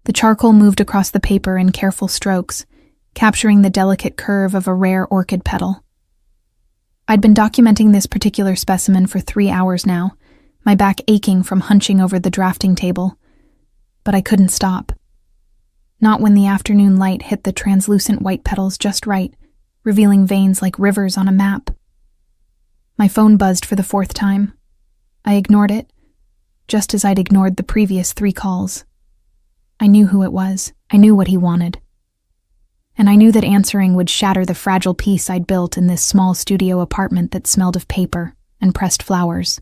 The charcoal moved across the paper in careful strokes, capturing the delicate curve of a rare orchid petal. I'd been documenting this particular specimen for 3 hours now, my back aching from hunching over the drafting table. But I couldn't stop. Not when the afternoon light hit the translucent white petals just right, revealing veins like rivers on a map. My phone buzzed for the 4th time. I ignored it, just as I'd ignored the previous 3 calls. I knew who it was. I knew what he wanted. And I knew that answering would shatter the fragile peace I'd built in this small studio apartment that smelled of paper and pressed flowers.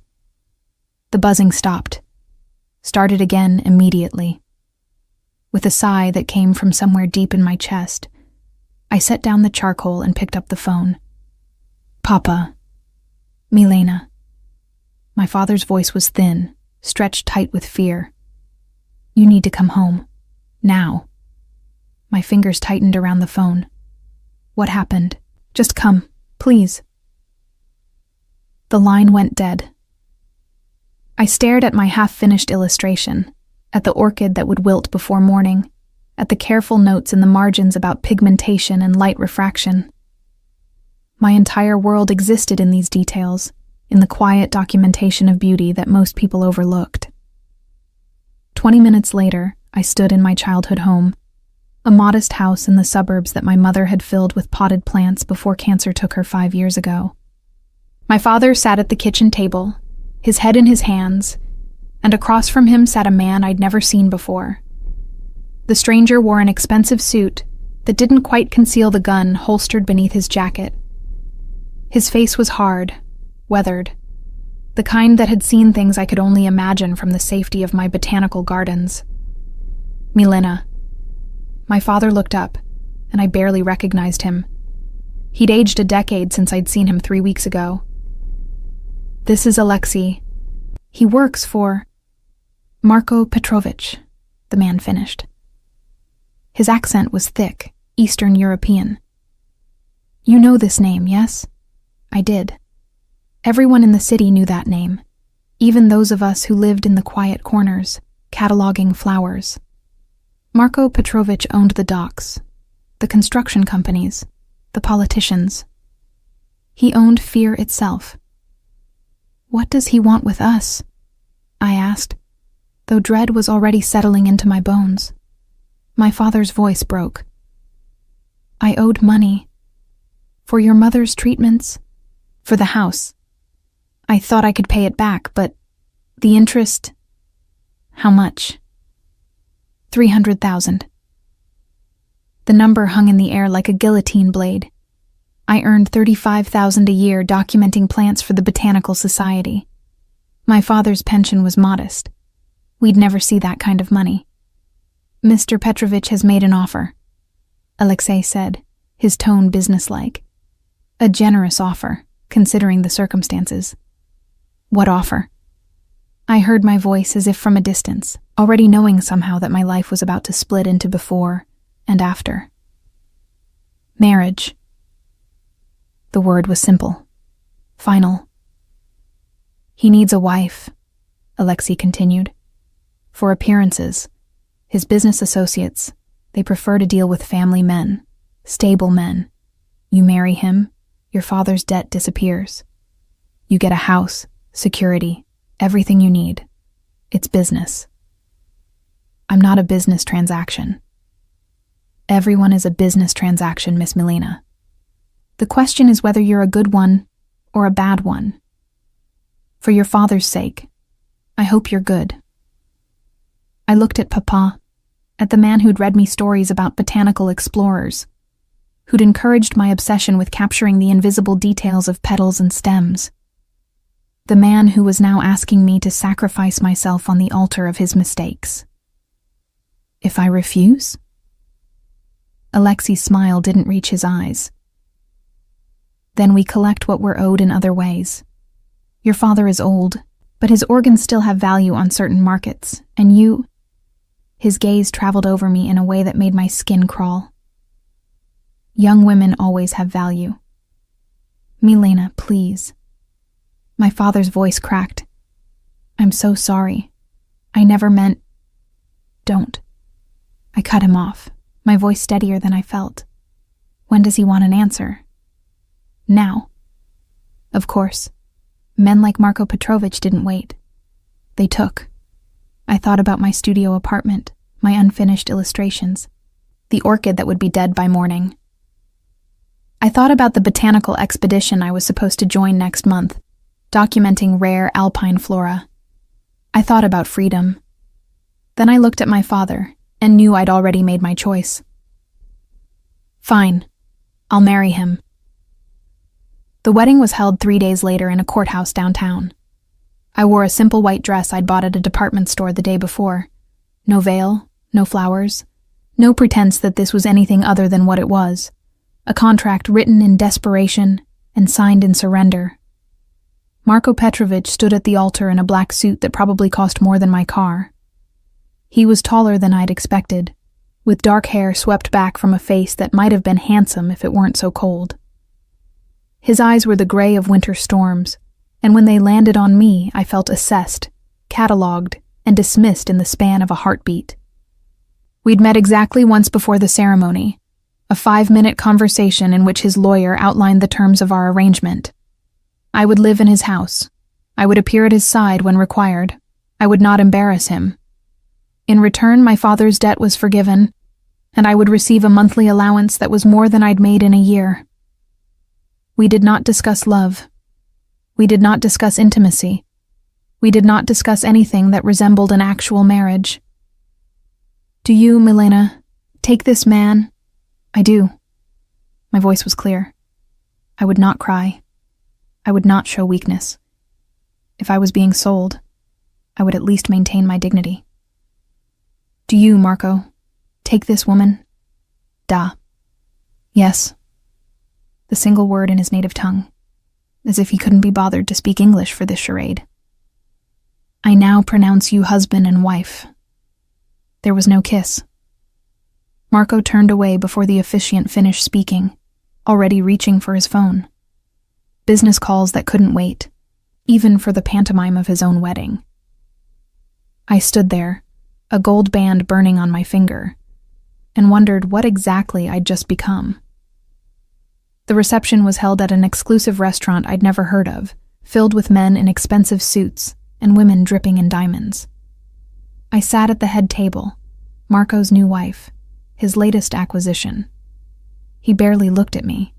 The buzzing stopped. Started again immediately. With a sigh that came from somewhere deep in my chest, I set down the charcoal and picked up the phone. Papa. Milena. My father's voice was thin, stretched tight with fear. You need to come home. Now. My fingers tightened around the phone. What happened? Just come, please. The line went dead. I stared at my half-finished illustration, at the orchid that would wilt before morning, at the careful notes in the margins about pigmentation and light refraction. My entire world existed in these details, in the quiet documentation of beauty that most people overlooked. 20 minutes later, I stood in my childhood home, a modest house in the suburbs that my mother had filled with potted plants before cancer took her 5 years ago. My father sat at the kitchen table, his head in his hands, and across from him sat a man I'd never seen before. The stranger wore an expensive suit that didn't quite conceal the gun holstered beneath his jacket. His face was hard, weathered, the kind that had seen things I could only imagine from the safety of my botanical gardens. Milena. My father looked up, and I barely recognized him. He'd aged a decade since I'd seen him 3 weeks ago. This is Alexei. He works for Marko Petrovich, the man finished. His accent was thick, Eastern European. You know this name, yes? I did. Everyone in the city knew that name, even those of us who lived in the quiet corners, cataloging flowers. Marko Petrovich owned the docks, the construction companies, the politicians. He owned fear itself. What does he want with us? I asked, though dread was already settling into my bones. My father's voice broke. I owed money. For your mother's treatments? For the house. I thought I could pay it back, but the interest... How much? 300,000. The number hung in the air like a guillotine blade. I earned 35,000 a year documenting plants for the Botanical Society. My father's pension was modest. We'd never see that kind of money. Mr. Petrovich has made an offer, Alexei said, his tone businesslike. A generous offer, considering the circumstances. What offer? I heard my voice as if from a distance, already knowing somehow that my life was about to split into before and after. Marriage. The word was simple. Final. He needs a wife, Alexei continued. For appearances, his business associates, they prefer to deal with family men, stable men. You marry him, your father's debt disappears. You get a house, security, everything you need. It's business. I'm not a business transaction. Everyone is a business transaction, Miss Milena. The question is whether you're a good one or a bad one. For your father's sake, I hope you're good. I looked at Papa, at the man who'd read me stories about botanical explorers, who'd encouraged my obsession with capturing the invisible details of petals and stems. The man who was now asking me to sacrifice myself on the altar of his mistakes. If I refuse? Alexei's smile didn't reach his eyes. Then we collect what we're owed in other ways. Your father is old, but his organs still have value on certain markets, and you... His gaze traveled over me in a way that made my skin crawl. Young women always have value. Milena, please. My father's voice cracked. I'm so sorry. I never meant... Don't. cut him off, my voice steadier than I felt. When does he want an answer? Now. Of course. Men like Marko Petrovich didn't wait. They took. I thought about my studio apartment, my unfinished illustrations, the orchid that would be dead by morning. I thought about the botanical expedition I was supposed to join next month, documenting rare alpine flora. I thought about freedom. Then I looked at my father and knew I'd already made my choice. Fine. I'll marry him. The wedding was held 3 days later in a courthouse downtown. I wore a simple white dress I'd bought at a department store the day before. No veil, no flowers, no pretense that this was anything other than what it was. A contract written in desperation and signed in surrender. Marko Petrovich stood at the altar in a black suit that probably cost more than my car. He was taller than I'd expected, with dark hair swept back from a face that might have been handsome if it weren't so cold. His eyes were the gray of winter storms, and when they landed on me, I felt assessed, catalogued, and dismissed in the span of a heartbeat. We'd met exactly once before the ceremony, a 5-minute conversation in which his lawyer outlined the terms of our arrangement. I would live in his house. I would appear at his side when required. I would not embarrass him. In return, my father's debt was forgiven, and I would receive a monthly allowance that was more than I'd made in a year. We did not discuss love. We did not discuss intimacy. We did not discuss anything that resembled an actual marriage. Do you, Milena, take this man? I do. My voice was clear. I would not cry. I would not show weakness. If I was being sold, I would at least maintain my dignity. Do you, Marko, take this woman? Da. Yes. The single word in his native tongue, as if he couldn't be bothered to speak English for this charade. I now pronounce you husband and wife. There was no kiss. Marko turned away before the officiant finished speaking, already reaching for his phone. Business calls that couldn't wait, even for the pantomime of his own wedding. I stood there, a gold band burning on my finger, and wondered what exactly I'd just become. The reception was held at an exclusive restaurant I'd never heard of, filled with men in expensive suits and women dripping in diamonds. I sat at the head table, Marko's new wife, his latest acquisition. He barely looked at me,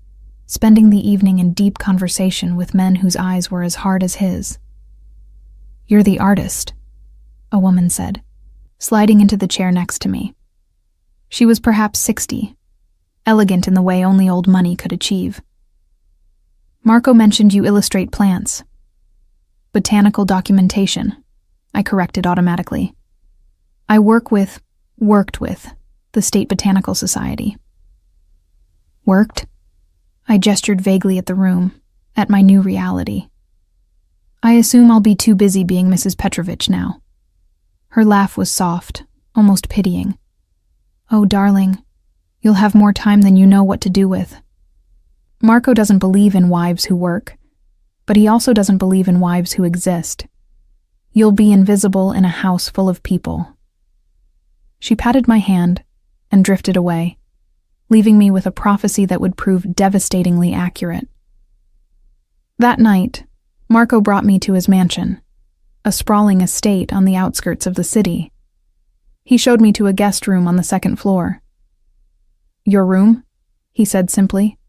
spending the evening in deep conversation with men whose eyes were as hard as his. You're the artist, a woman said, sliding into the chair next to me. She was perhaps 60, elegant in the way only old money could achieve. Marko mentioned you illustrate plants. Botanical documentation, I corrected automatically. I worked with, the State Botanical Society. Worked? I gestured vaguely at the room, at my new reality. I assume I'll be too busy being Mrs. Petrovich now. Her laugh was soft, almost pitying. Oh, darling, you'll have more time than you know what to do with. Marko doesn't believe in wives who work, but he also doesn't believe in wives who exist. You'll be invisible in a house full of people. She patted my hand and drifted away, leaving me with a prophecy that would prove devastatingly accurate. That night, Marko brought me to his mansion, a sprawling estate on the outskirts of the city. He showed me to a guest room on the 2nd floor. Your room? He said simply.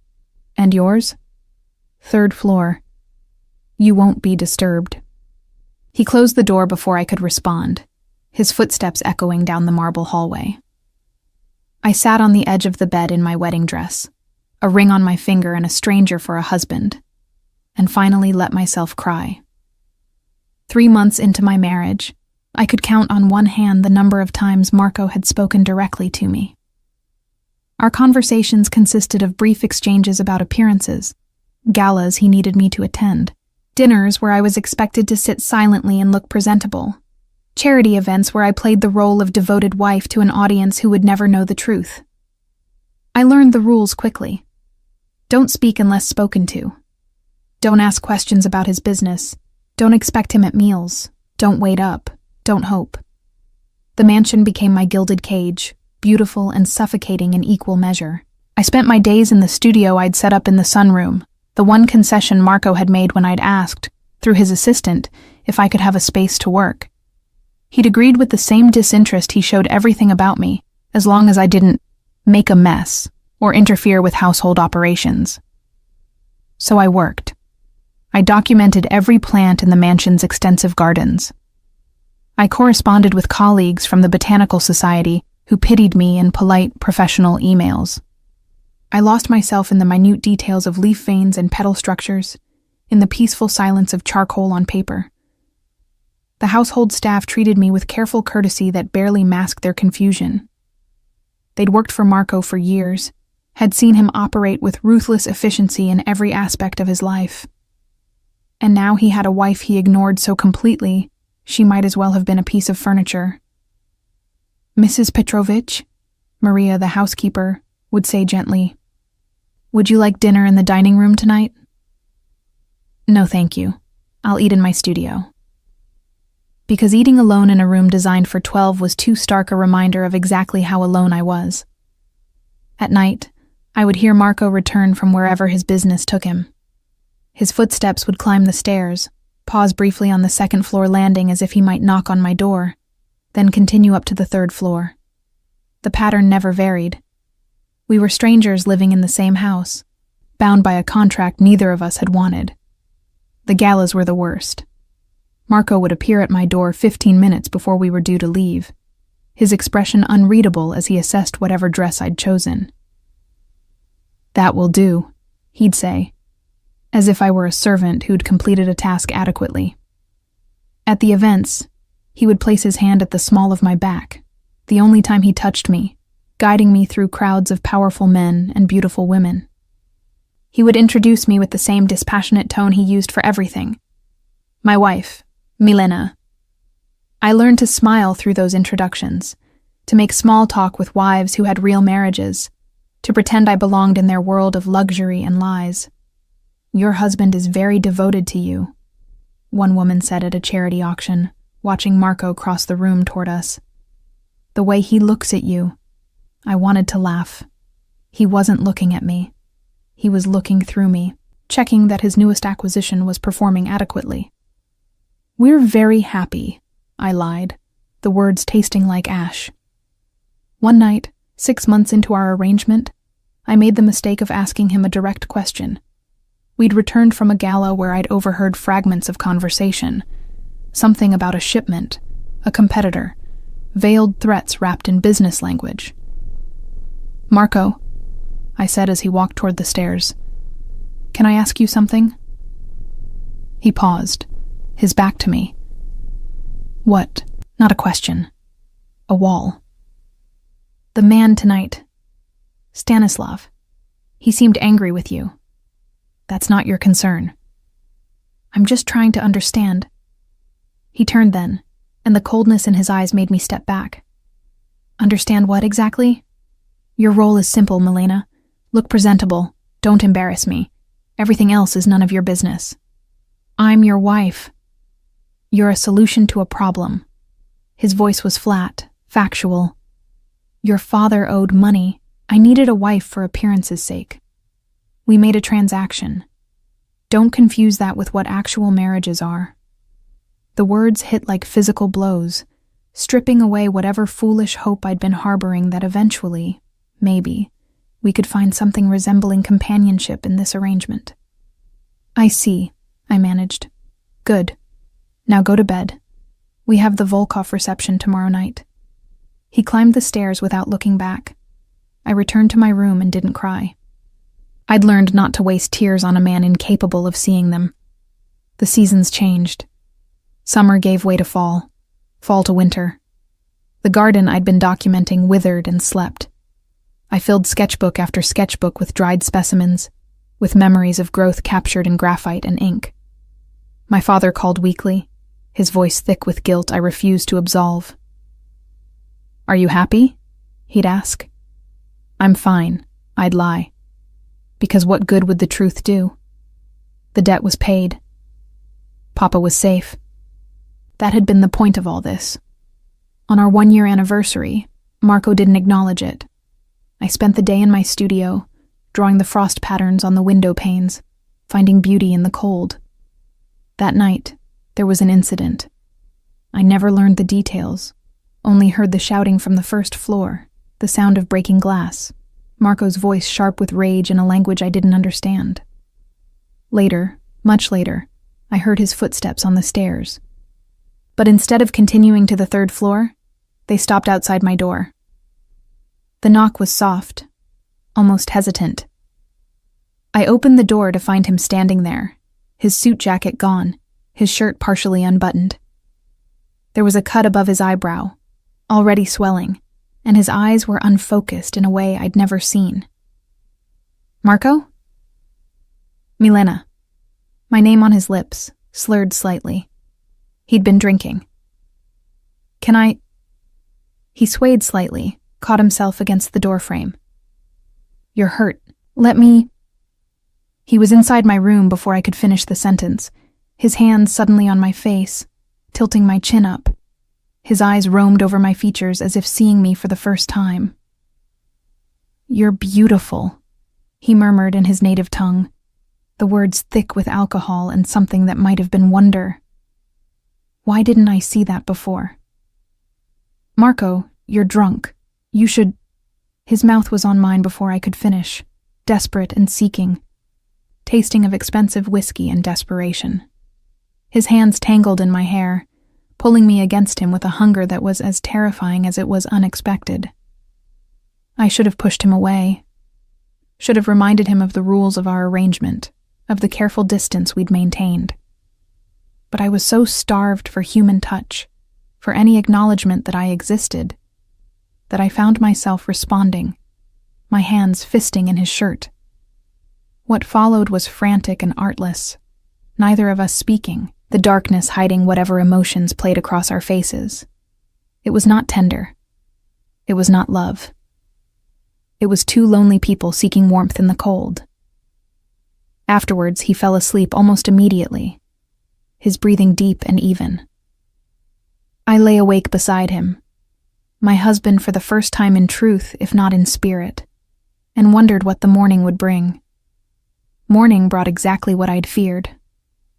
And yours? 3rd floor. You won't be disturbed. He closed the door before I could respond, his footsteps echoing down the marble hallway. I sat on the edge of the bed in my wedding dress, a ring on my finger and a stranger for a husband, and finally let myself cry. 3 months into my marriage, I could count on one hand the number of times Marko had spoken directly to me. Our conversations consisted of brief exchanges about appearances, galas he needed me to attend, dinners where I was expected to sit silently and look presentable, charity events where I played the role of devoted wife to an audience who would never know the truth. I learned the rules quickly. Don't speak unless spoken to. Don't ask questions about his business. Don't expect him at meals. Don't wait up. Don't hope. The mansion became my gilded cage, beautiful and suffocating in equal measure. I spent my days in the studio I'd set up in the sunroom, the one concession Marco had made when I'd asked, through his assistant, if I could have a space to work. He'd agreed with the same disinterest he showed everything about me, as long as I didn't make a mess or interfere with household operations. So I worked. I documented every plant in the mansion's extensive gardens. I corresponded with colleagues from the Botanical Society who pitied me in polite, professional emails. I lost myself in the minute details of leaf veins and petal structures, in the peaceful silence of charcoal on paper. The household staff treated me with careful courtesy that barely masked their confusion. They'd worked for Marco for years, had seen him operate with ruthless efficiency in every aspect of his life. And now he had a wife he ignored so completely, she might as well have been a piece of furniture. "Mrs. Petrovich," Maria, the housekeeper, would say gently, "Would you like dinner in the dining room tonight?" "No, thank you. I'll eat in my studio." Because eating alone in a room designed for 12 was too stark a reminder of exactly how alone I was. At night, I would hear Marco return from wherever his business took him. His footsteps would climb the stairs, pause briefly on the second-floor landing as if he might knock on my door, then continue up to the third floor. The pattern never varied. We were strangers living in the same house, bound by a contract neither of us had wanted. The galas were the worst. Marco would appear at my door 15 minutes before we were due to leave, his expression unreadable as he assessed whatever dress I'd chosen. "That will do," he'd say, as if I were a servant who'd completed a task adequately. At the events, he would place his hand at the small of my back, the only time he touched me, guiding me through crowds of powerful men and beautiful women. He would introduce me with the same dispassionate tone he used for everything. "My wife, Milena." I learned to smile through those introductions, to make small talk with wives who had real marriages, to pretend I belonged in their world of luxury and lies. "Your husband is very devoted to you," one woman said at a charity auction, watching Marco cross the room toward us. "The way he looks at you." I wanted to laugh. He wasn't looking at me. He was looking through me, checking that his newest acquisition was performing adequately. "We're very happy," I lied, the words tasting like ash. One night, 6 months into our arrangement, I made the mistake of asking him a direct question. We'd returned from a gala where I'd overheard fragments of conversation. Something about a shipment, a competitor, veiled threats wrapped in business language. "Marco," I said as he walked toward the stairs, "can I ask you something?" He paused, his back to me. "What?" Not a question. A wall. "The man tonight. Stanislav. He seemed angry with you. That's not your concern." "I'm just trying to understand." He turned then, and the coldness in his eyes made me step back. "Understand what exactly?" "Your role is simple, Milena. Look presentable. Don't embarrass me. Everything else is none of your business. I'm your wife. You're a solution to a problem." His voice was flat, factual. "Your father owed money. I needed a wife for appearance's sake. We made a transaction. Don't confuse that with what actual marriages are." The words hit like physical blows, stripping away whatever foolish hope I'd been harboring that eventually, maybe, we could find something resembling companionship in this arrangement. "I see," I managed. "Good. Now go to bed. We have the Volkov reception tomorrow night." He climbed the stairs without looking back. I returned to my room and didn't cry. I'd learned not to waste tears on a man incapable of seeing them. The seasons changed. Summer gave way to fall to winter. The garden I'd been documenting withered and slept. I filled sketchbook after sketchbook with dried specimens, with memories of growth captured in graphite and ink. My father called weakly, his voice thick with guilt I refused to absolve. "Are you happy?" he'd ask. "I'm fine," I'd lie. Because what good would the truth do? The debt was paid. Papa was safe. That had been the point of all this. On our 1-year anniversary, Marco didn't acknowledge it. I spent the day in my studio, drawing the frost patterns on the window panes, finding beauty in the cold. That night, there was an incident. I never learned the details, only heard the shouting from the first floor, the sound of breaking glass, Marco's voice sharp with rage in a language I didn't understand. Later, much later, I heard his footsteps on the stairs. But instead of continuing to the third floor, they stopped outside my door. The knock was soft, almost hesitant. I opened the door to find him standing there, his suit jacket gone, his shirt partially unbuttoned. There was a cut above his eyebrow, already swelling, and his eyes were unfocused in a way I'd never seen. Marco? Milena. My name on his lips, slurred slightly. He'd been drinking. Can I? He swayed slightly, caught himself against the doorframe. You're hurt. Let me. He was inside my room before I could finish the sentence, his hands suddenly on my face, tilting my chin up. His eyes roamed over my features as if seeing me for the first time. You're beautiful, he murmured in his native tongue, the words thick with alcohol and something that might have been wonder. Why didn't I see that before? Marco, you're drunk. You should. His mouth was on mine before I could finish, desperate and seeking, tasting of expensive whiskey and desperation. His hands tangled in my hair, pulling me against him with a hunger that was as terrifying as it was unexpected. I should have pushed him away, should have reminded him of the rules of our arrangement, of the careful distance we'd maintained. But I was so starved for human touch, for any acknowledgement that I existed, that I found myself responding, my hands fisting in his shirt. What followed was frantic and artless, neither of us speaking, the darkness hiding whatever emotions played across our faces. It was not tender. It was not love. It was two lonely people seeking warmth in the cold. Afterwards, he fell asleep almost immediately, his breathing deep and even. I lay awake beside him, my husband for the first time in truth, if not in spirit, and wondered what the morning would bring. Morning brought exactly what I'd feared.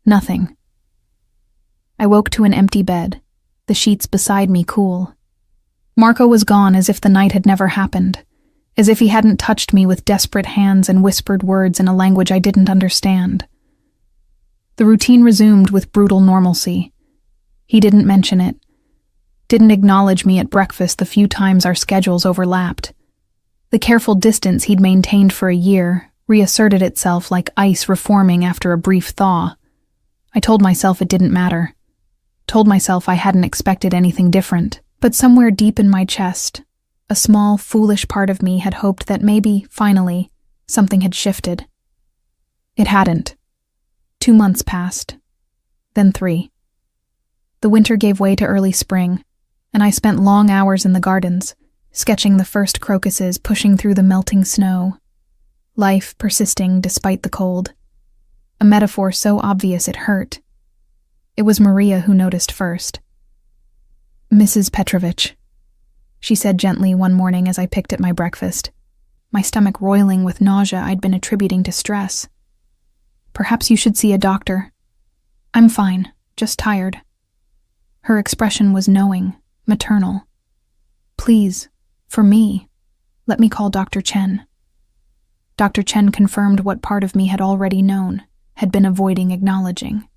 Nothing. I woke to an empty bed, the sheets beside me cool. Marco was gone as if the night had never happened, as if he hadn't touched me with desperate hands and whispered words in a language I didn't understand. The routine resumed with brutal normalcy. He didn't mention it, didn't acknowledge me at breakfast the few times our schedules overlapped. The careful distance he'd maintained for a year reasserted itself like ice reforming after a brief thaw. I told myself it didn't matter. Told myself I hadn't expected anything different. But somewhere deep in my chest, a small, foolish part of me had hoped that maybe, finally, something had shifted. It hadn't. 2 months passed. Then 3. The winter gave way to early spring, and I spent long hours in the gardens, sketching the first crocuses pushing through the melting snow. Life persisting despite the cold. A metaphor so obvious it hurt. It was Maria who noticed first. Mrs. Petrovich, she said gently one morning as I picked at my breakfast, my stomach roiling with nausea I'd been attributing to stress. Perhaps you should see a doctor. I'm fine, just tired. Her expression was knowing, maternal. Please, for me, let me call Dr. Chen. Dr. Chen confirmed what part of me had already known, had been avoiding acknowledging.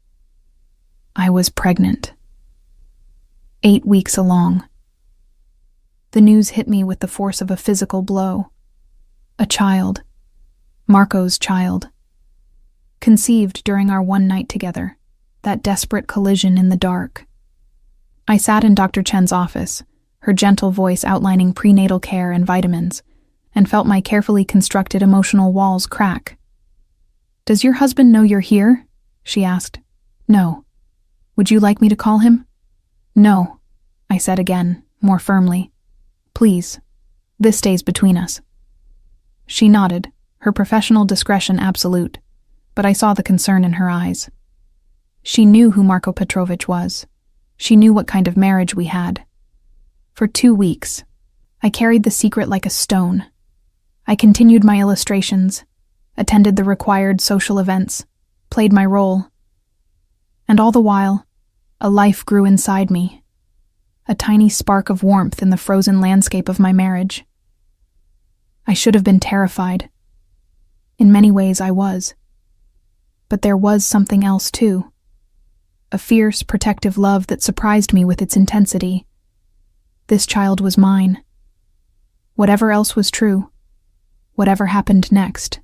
I was pregnant. 8 weeks along. The news hit me with the force of a physical blow. A child. Marco's child. Conceived during our one night together, that desperate collision in the dark. I sat in Dr. Chen's office, her gentle voice outlining prenatal care and vitamins, and felt my carefully constructed emotional walls crack. Does your husband know you're here? She asked. No. Would you like me to call him? No, I said again, more firmly. Please, this stays between us. She nodded, her professional discretion absolute, but I saw the concern in her eyes. She knew who Marco Petrovich was. She knew what kind of marriage we had. For 2 weeks, I carried the secret like a stone. I continued my illustrations, attended the required social events, played my role. And all the while, a life grew inside me, a tiny spark of warmth in the frozen landscape of my marriage. I should have been terrified. In many ways I was. But there was something else too. A fierce, protective love that surprised me with its intensity. This child was mine. Whatever else was true, whatever happened next,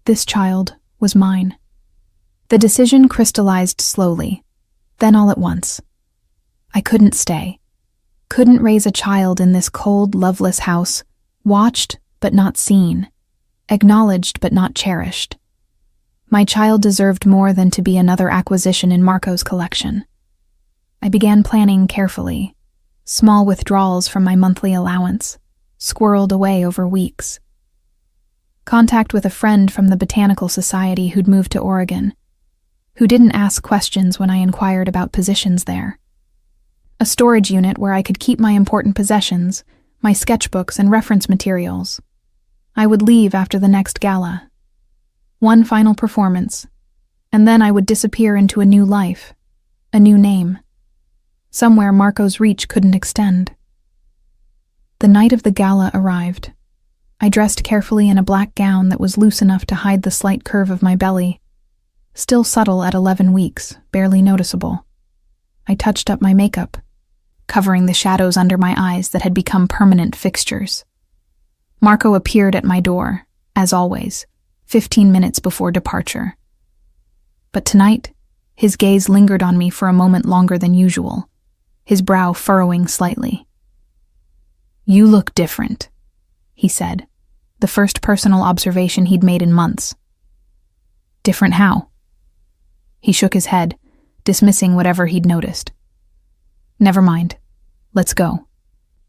this child was mine. The decision crystallized slowly, then all at once. I couldn't stay. Couldn't raise a child in this cold, loveless house, watched but not seen, acknowledged but not cherished. My child deserved more than to be another acquisition in Marco's collection. I began planning carefully, small withdrawals from my monthly allowance, squirreled away over weeks. Contact with a friend from the Botanical Society who'd moved to Oregon, who didn't ask questions when I inquired about positions there. A storage unit where I could keep my important possessions, my sketchbooks and reference materials. I would leave after the next gala. One final performance, and then I would disappear into a new life, a new name. Somewhere Marco's reach couldn't extend. The night of the gala arrived. I dressed carefully in a black gown that was loose enough to hide the slight curve of my belly. Still subtle at 11 weeks, barely noticeable. I touched up my makeup, covering the shadows under my eyes that had become permanent fixtures. Marco appeared at my door, as always, 15 minutes before departure. But tonight, his gaze lingered on me for a moment longer than usual, his brow furrowing slightly. "You look different," he said, the first personal observation he'd made in months. "Different how?" He shook his head, dismissing whatever he'd noticed. "Never mind. Let's go."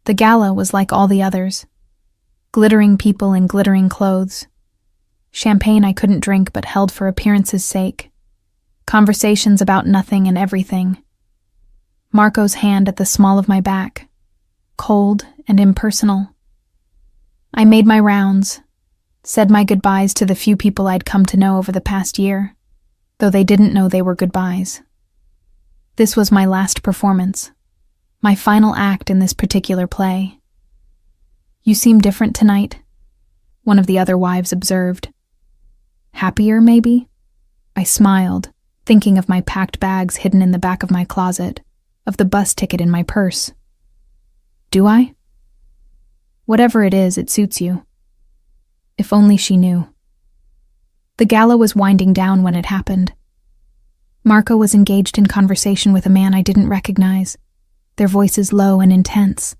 The gala was like all the others. Glittering people in glittering clothes. Champagne I couldn't drink but held for appearance's sake. Conversations about nothing and everything. Marco's hand at the small of my back. Cold and impersonal. I made my rounds, said my goodbyes to the few people I'd come to know over the past year, though they didn't know they were goodbyes. This was my last performance, my final act in this particular play. "You seem different tonight," one of the other wives observed. "Happier, maybe?" I smiled, thinking of my packed bags hidden in the back of my closet, of the bus ticket in my purse. "Do I?" "Whatever it is, it suits you." If only she knew. The gala was winding down when it happened. Marco was engaged in conversation with a man I didn't recognize, their voices low and intense.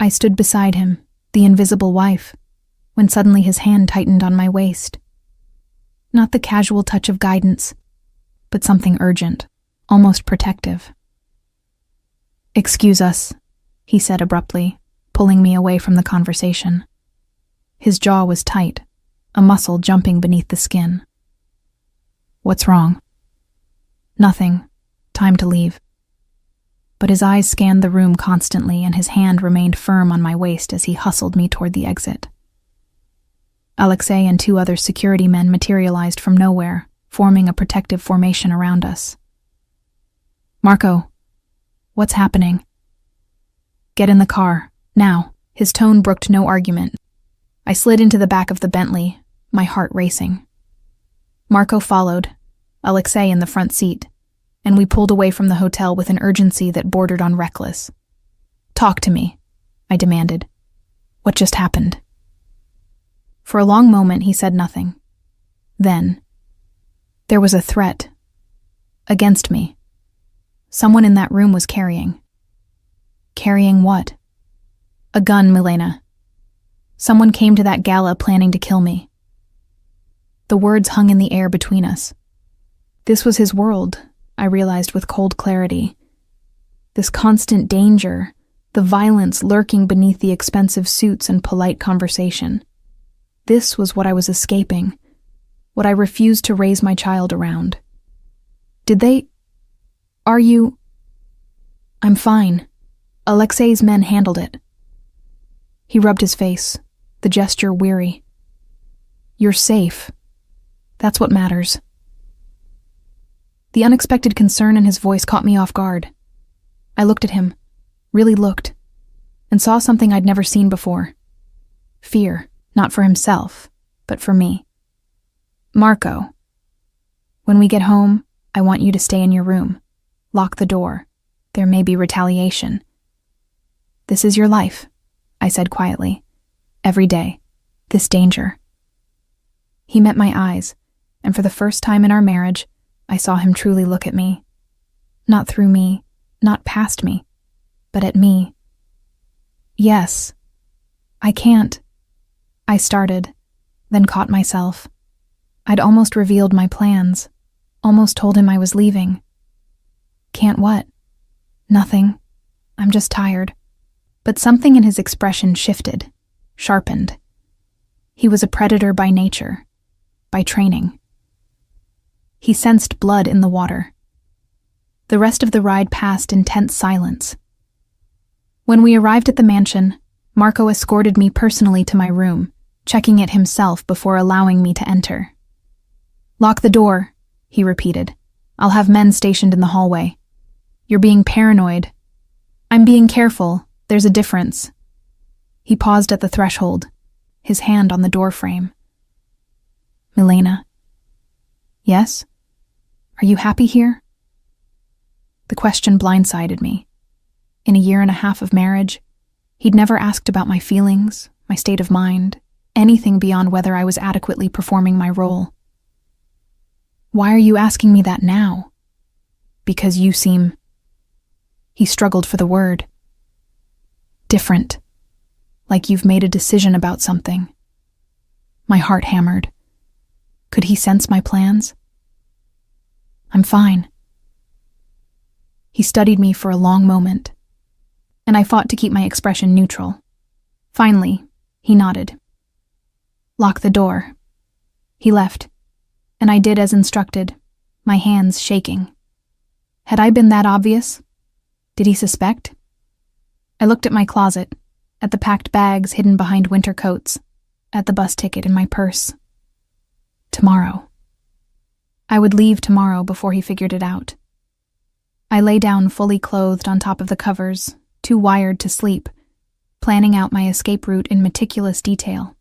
I stood beside him, the invisible wife, when suddenly his hand tightened on my waist. Not the casual touch of guidance, but something urgent, almost protective. "Excuse us," he said abruptly, pulling me away from the conversation. His jaw was tight, a muscle jumping beneath the skin. "What's wrong?" "Nothing. Time to leave." But his eyes scanned the room constantly, and his hand remained firm on my waist as he hustled me toward the exit. Alexei and 2 other security men materialized from nowhere, forming a protective formation around us. "Marco, what's happening?" "Get in the car, now." His tone brooked no argument. I slid into the back of the Bentley, my heart racing. Marco followed, Alexei in the front seat, and we pulled away from the hotel with an urgency that bordered on reckless. "Talk to me," I demanded. "What just happened?" For a long moment he said nothing. Then, there was a threat. Against me. Someone in that room was carrying. Carrying what? "A gun, Milena. Someone came to that gala planning to kill me." The words hung in the air between us. This was his world, I realized with cold clarity. This constant danger, the violence lurking beneath the expensive suits and polite conversation. This was what I was escaping, what I refused to raise my child around. Are you... "I'm fine. Alexei's men handled it." He rubbed his face, the gesture weary. You're safe. That's what matters. The unexpected concern in his voice caught me off guard. I looked at him, really looked, and saw something I'd never seen before. Fear, not for himself, but for me. Marco, when we get home, I want you to stay in your room. Lock the door. There may be retaliation. This is your life, I said quietly. Every day. This danger. He met my eyes, and for the first time in our marriage, I saw him truly look at me. Not through me, not past me, but at me. Yes. I can't. I started, then caught myself. I'd almost revealed my plans, almost told him I was leaving. Can't what? Nothing. I'm just tired. But something in his expression shifted, sharpened. He was a predator by nature, by training. He sensed blood in the water. The rest of the ride passed in tense silence. When we arrived at the mansion, Marco escorted me personally to my room, checking it himself before allowing me to enter. Lock the door, he repeated. I'll have men stationed in the hallway. You're being paranoid. I'm being careful. There's a difference. He paused at the threshold, his hand on the doorframe. Milena. Yes? Are you happy here? The question blindsided me. In a 1.5 years of marriage, he'd never asked about my feelings, my state of mind, anything beyond whether I was adequately performing my role. Why are you asking me that now? Because you seem... He struggled for the word. Different. Like you've made a decision about something. My heart hammered. Could he sense my plans? I'm fine. He studied me for a long moment, and I fought to keep my expression neutral. Finally, he nodded. Lock the door. He left, and I did as instructed, my hands shaking. Had I been that obvious? Did he suspect? I looked at my closet, at the packed bags hidden behind winter coats, at the bus ticket in my purse. Tomorrow. I would leave tomorrow before he figured it out. I lay down fully clothed on top of the covers, too wired to sleep, planning out my escape route in meticulous detail.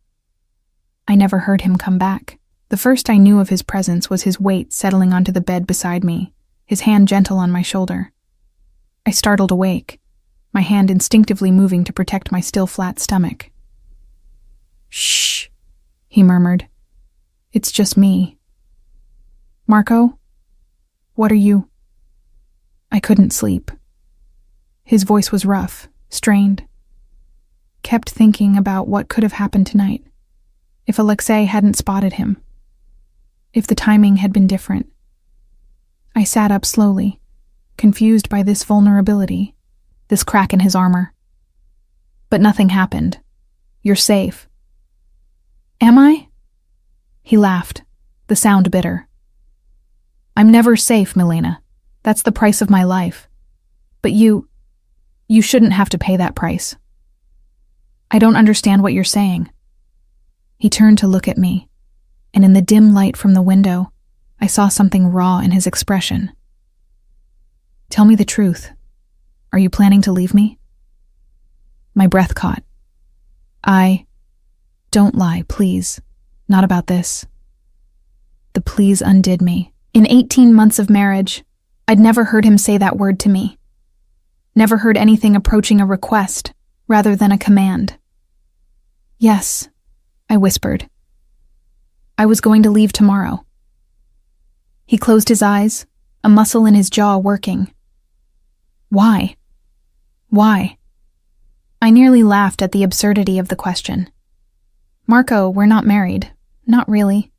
I never heard him come back. The first I knew of his presence was his weight settling onto the bed beside me, his hand gentle on my shoulder. I startled awake, my hand instinctively moving to protect my still flat stomach. Shh, he murmured. It's just me. Marco? What are you? I couldn't sleep. His voice was rough, strained. Kept thinking about what could have happened tonight. If Alexei hadn't spotted him. If the timing had been different. I sat up slowly, confused by this vulnerability, this crack in his armor. But nothing happened. You're safe. Am I? He laughed, the sound bitter. I'm never safe, Milena. That's the price of my life. But you shouldn't have to pay that price. I don't understand what you're saying. He turned to look at me, and in the dim light from the window, I saw something raw in his expression. Tell me the truth. Are you planning to leave me? My breath caught. Don't lie, please. Not about this. The please undid me. In 18 months of marriage, I'd never heard him say that word to me. Never heard anything approaching a request, rather than a command. Yes, I whispered. I was going to leave tomorrow. He closed his eyes, a muscle in his jaw working. Why? Why? I nearly laughed at the absurdity of the question. Marco, we're not married. Not really.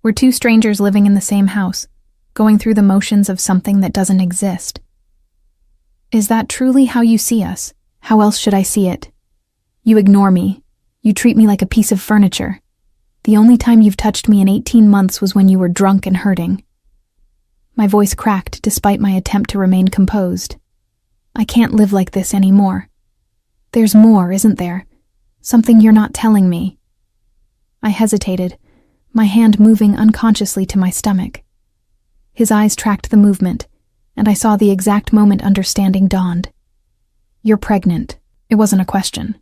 We're two strangers living in the same house, going through the motions of something that doesn't exist. Is that truly how you see us? How else should I see it? You ignore me. You treat me like a piece of furniture. The only time you've touched me in 18 months was when you were drunk and hurting. My voice cracked despite my attempt to remain composed. I can't live like this anymore. There's more, isn't there? Something you're not telling me. I hesitated, my hand moving unconsciously to my stomach. His eyes tracked the movement, and I saw the exact moment understanding dawned. You're pregnant. It wasn't a question.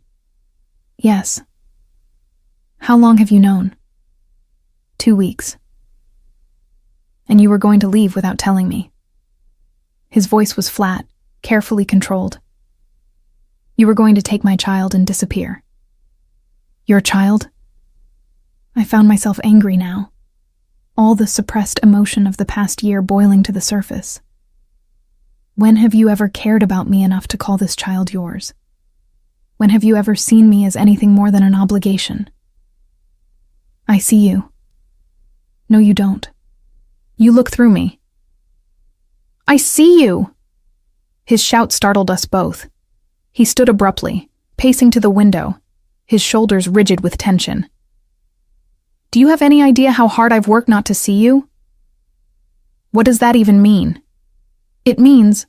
Yes. How long have you known? 2 weeks. And you were going to leave without telling me. His voice was flat, carefully controlled. You were going to take my child and disappear. Your child? I found myself angry now, all the suppressed emotion of the past year boiling to the surface. When have you ever cared about me enough to call this child yours? When have you ever seen me as anything more than an obligation? I see you. No, you don't. You look through me. I see you! His shout startled us both. He stood abruptly, pacing to the window, his shoulders rigid with tension. Do you have any idea how hard I've worked not to see you? What does that even mean? It means...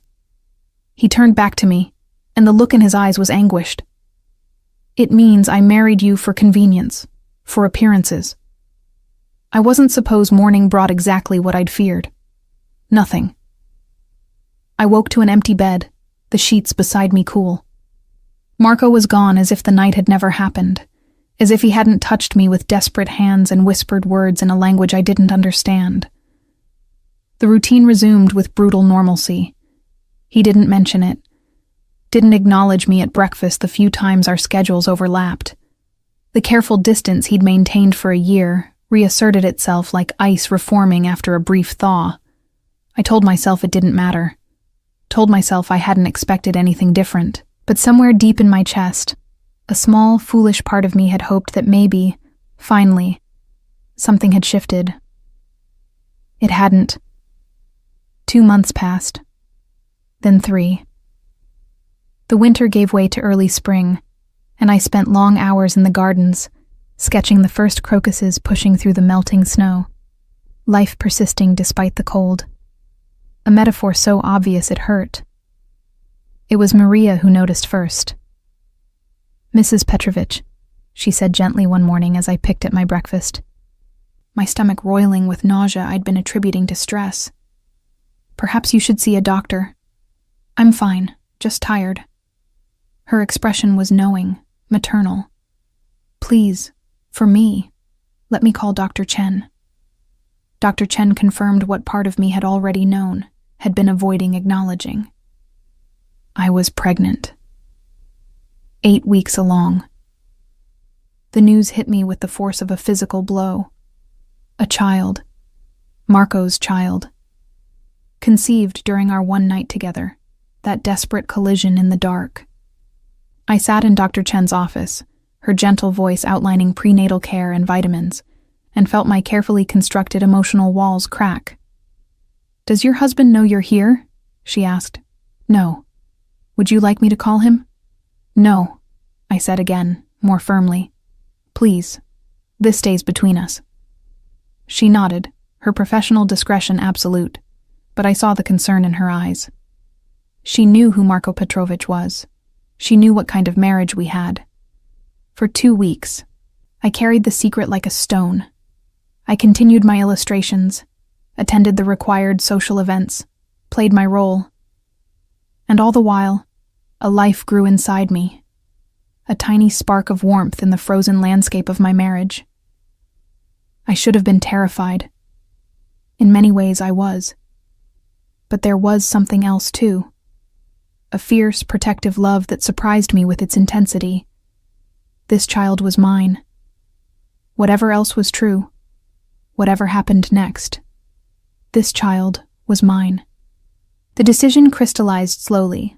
He turned back to me, and the look in his eyes was anguished. It means I married you for convenience, for appearances. I wasn't supposed morning brought exactly what I'd feared. Nothing. I woke to an empty bed, the sheets beside me cool. Marco was gone as if the night had never happened, as if he hadn't touched me with desperate hands and whispered words in a language I didn't understand. The routine resumed with brutal normalcy. He didn't mention it, didn't acknowledge me at breakfast the few times our schedules overlapped. The careful distance he'd maintained for a year reasserted itself like ice reforming after a brief thaw. I told myself it didn't matter. Told myself I hadn't expected anything different. But somewhere deep in my chest, a small, foolish part of me had hoped that maybe, finally, something had shifted. It hadn't. 2 months passed. Then 3. The winter gave way to early spring, and I spent long hours in the gardens, sketching the first crocuses pushing through the melting snow, life persisting despite the cold. A metaphor so obvious it hurt. It was Maria who noticed first. Mrs. Petrovich, she said gently one morning as I picked at my breakfast, my stomach roiling with nausea I'd been attributing to stress. Perhaps you should see a doctor. I'm fine, just tired. Her expression was knowing, maternal. Please, for me, let me call Dr. Chen. Dr. Chen confirmed what part of me had already known, had been avoiding acknowledging. I was pregnant. 8 weeks along. The news hit me with the force of a physical blow. A child. Marco's child. Conceived during our one night together, that desperate collision in the dark. I sat in Dr. Chen's office, her gentle voice outlining prenatal care and vitamins, and felt my carefully constructed emotional walls crack. Does your husband know you're here? She asked. No. Would you like me to call him? No, I said again, more firmly. Please, this stays between us. She nodded, her professional discretion absolute, but I saw the concern in her eyes. She knew who Marco Petrovich was. She knew what kind of marriage we had. For 2 weeks, I carried the secret like a stone. I continued my illustrations, attended the required social events, played my role. And all the while, a life grew inside me, a tiny spark of warmth in the frozen landscape of my marriage. I should have been terrified. In many ways I was. But there was something else too. A fierce, protective love that surprised me with its intensity. This child was mine. Whatever else was true, whatever happened next, this child was mine. The decision crystallized slowly,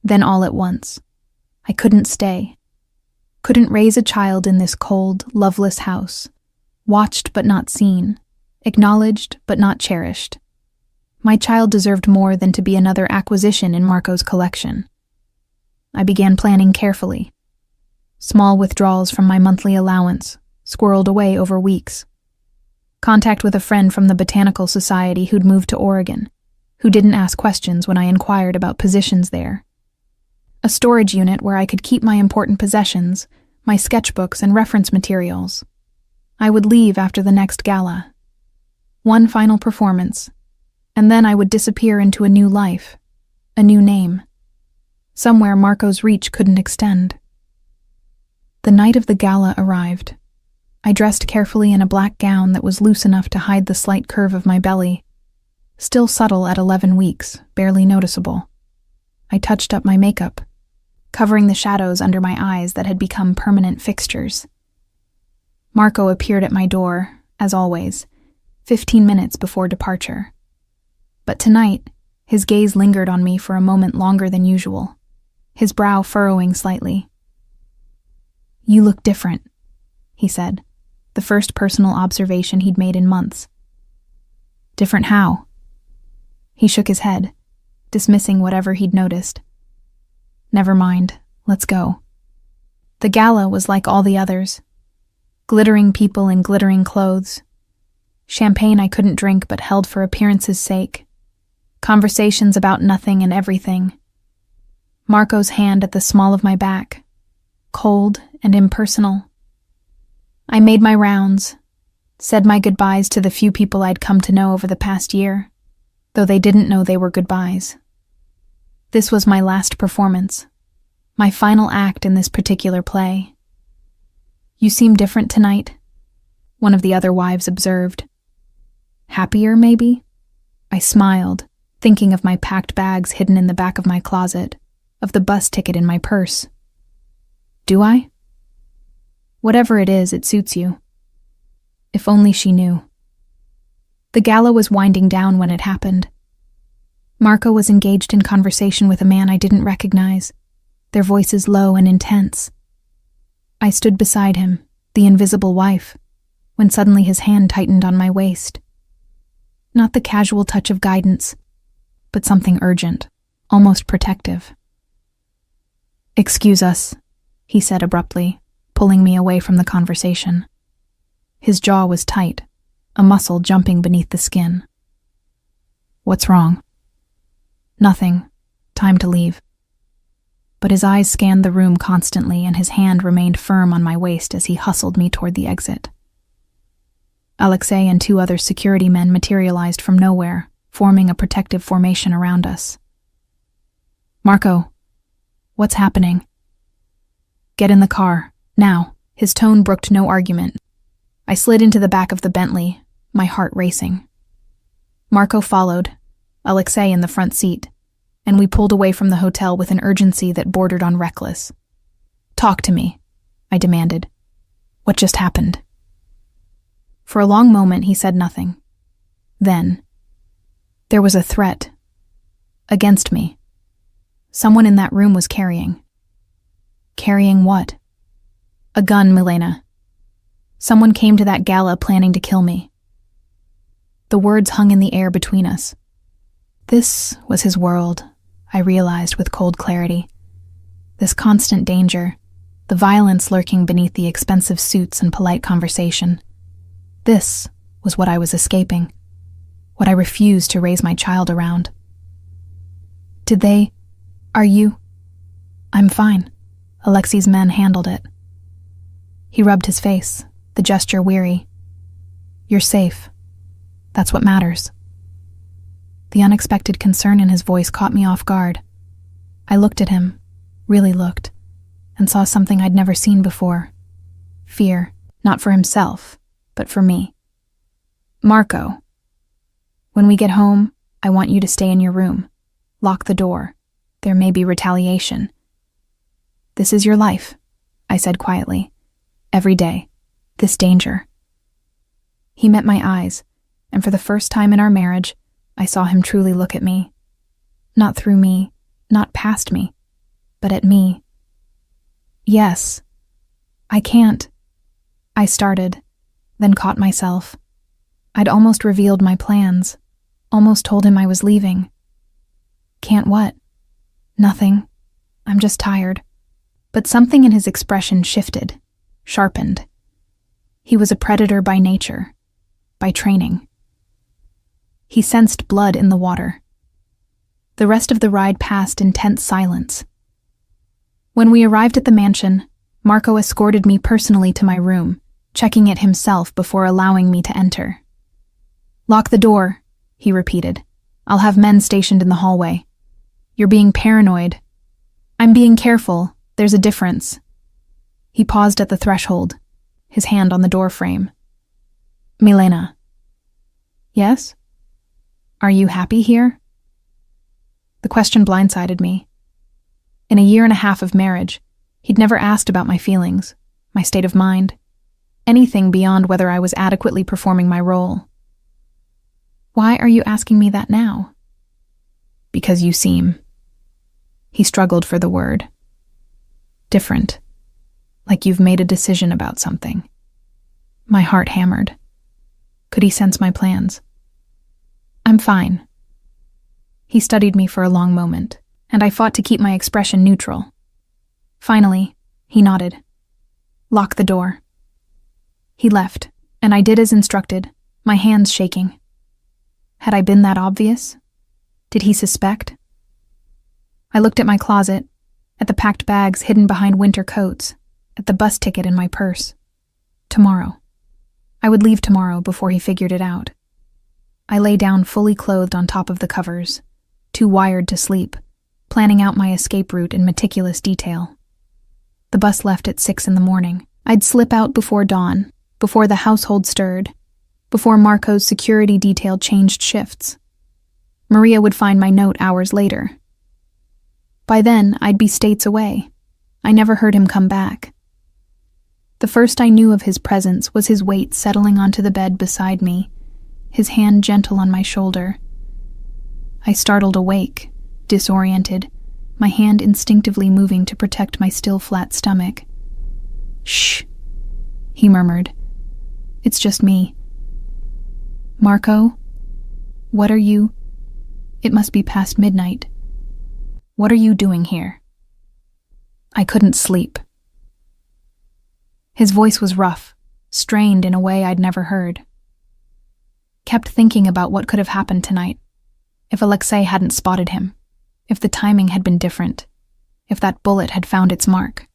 then all at once. I couldn't stay. Couldn't raise a child in this cold, loveless house, watched but not seen, acknowledged but not cherished. My child deserved more than to be another acquisition in Marco's collection. I began planning carefully. Small withdrawals from my monthly allowance, squirreled away over weeks. Contact with a friend from the Botanical Society who'd moved to Oregon, who didn't ask questions when I inquired about positions there. A storage unit where I could keep my important possessions, my sketchbooks and reference materials. I would leave after the next gala. One final performance, and then I would disappear into a new life, a new name, somewhere Marco's reach couldn't extend. The night of the gala arrived. I dressed carefully in a black gown that was loose enough to hide the slight curve of my belly, still subtle at 11 weeks, barely noticeable. I touched up my makeup, covering the shadows under my eyes that had become permanent fixtures. Marco appeared at my door, as always, 15 minutes before departure. But tonight, his gaze lingered on me for a moment longer than usual, his brow furrowing slightly. "You look different," he said, the first personal observation he'd made in months. "Different how?" He shook his head, dismissing whatever he'd noticed. "Never mind, let's go." The gala was like all the others. Glittering people in glittering clothes. Champagne I couldn't drink but held for appearance's sake. Conversations about nothing and everything. Marco's hand at the small of my back. Cold and impersonal. I made my rounds, said my goodbyes to the few people I'd come to know over the past year, though they didn't know they were goodbyes. This was my last performance, my final act in this particular play. "You seem different tonight," one of the other wives observed. "Happier, maybe?" I smiled, thinking of my packed bags hidden in the back of my closet, of the bus ticket in my purse. "Do I?" "Whatever it is, it suits you." If only she knew. The gala was winding down when it happened. Marco was engaged in conversation with a man I didn't recognize, their voices low and intense. I stood beside him, the invisible wife, when suddenly his hand tightened on my waist. Not the casual touch of guidance, but something urgent, almost protective. "Excuse us," he said abruptly, pulling me away from the conversation. His jaw was tight, a muscle jumping beneath the skin. "What's wrong?" "Nothing. Time to leave." But his eyes scanned the room constantly, and his hand remained firm on my waist as he hustled me toward the exit. Alexei and 2 other security men materialized from nowhere, forming a protective formation around us. "Marco, what's happening?" "Get in the car. Now." His tone brooked no argument. I slid into the back of the Bentley, my heart racing. Marco followed, Alexei in the front seat, and we pulled away from the hotel with an urgency that bordered on reckless. "Talk to me," I demanded. "What just happened?" For a long moment he said nothing. Then, there was a threat. Against me. Someone in that room was carrying. Carrying what? "A gun, Milena. Someone came to that gala planning to kill me." The words hung in the air between us. This was his world, I realized with cold clarity. This constant danger, the violence lurking beneath the expensive suits and polite conversation. This was what I was escaping, what I refused to raise my child around. Are you? "I'm fine." Alexei's men handled it. He rubbed his face, the gesture weary. "You're safe. That's what matters." The unexpected concern in his voice caught me off guard. I looked at him, really looked, and saw something I'd never seen before. Fear, not for himself, but for me. "Marco, when we get home, I want you to stay in your room. Lock the door. There may be retaliation." "This is your life," I said quietly. "Every day. This danger." He met my eyes, and for the first time in our marriage, I saw him truly look at me. Not through me, not past me, but at me. "Yes. I can't." I started, then caught myself. I'd almost revealed my plans, almost told him I was leaving. "Can't what?" "Nothing. I'm just tired." But something in his expression shifted, sharpened. He was a predator by nature, by training. He sensed blood in the water. The rest of the ride passed in tense silence. When we arrived at the mansion, Marco escorted me personally to my room, checking it himself before allowing me to enter. "Lock the door," he repeated. "I'll have men stationed in the hallway. You're being paranoid." "I'm being careful. There's a difference." He paused at the threshold, his hand on the door frame. "Milena." "Yes? Are you happy here?" The question blindsided me. In a 1.5 years of marriage, he'd never asked about my feelings, my state of mind, anything beyond whether I was adequately performing my role. "Why are you asking me that now?" "Because you seem..." He struggled for the word. "Different. Like you've made a decision about something." My heart hammered. Could he sense my plans? "I'm fine." He studied me for a long moment, and I fought to keep my expression neutral. Finally, he nodded. "Lock the door." He left, and I did as instructed, my hands shaking. Had I been that obvious? Did he suspect? I looked at my closet, at the packed bags hidden behind winter coats, at the bus ticket in my purse. Tomorrow. I would leave tomorrow before he figured it out. I lay down fully clothed on top of the covers, too wired to sleep, planning out my escape route in meticulous detail. The bus left at 6 a.m. I'd slip out before dawn, before the household stirred, before Marco's security detail changed shifts. Maria would find my note hours later. By then, I'd be states away. I never heard him come back. The first I knew of his presence was his weight settling onto the bed beside me, his hand gentle on my shoulder. I startled awake, disoriented, my hand instinctively moving to protect my still flat stomach. "Shh," he murmured. "It's just me." "Marco, what are you—" It must be past midnight. "What are you doing here?" I couldn't sleep. His voice was rough, strained in a way I'd never heard. Kept thinking about what could have happened tonight. If Alexei hadn't spotted him. If the timing had been different. If that bullet had found its mark.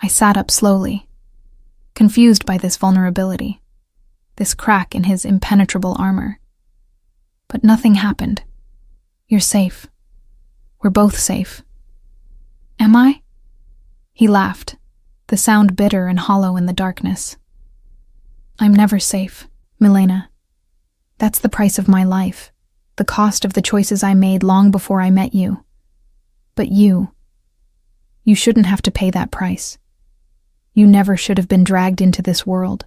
I sat up slowly, confused by this vulnerability, this crack in his impenetrable armor. But nothing happened. "You're safe. We're both safe." "Am I?" He laughed, the sound bitter and hollow in the darkness. "I'm never safe, Milena. That's the price of my life, the cost of the choices I made long before I met you. But you shouldn't have to pay that price. You never should have been dragged into this world."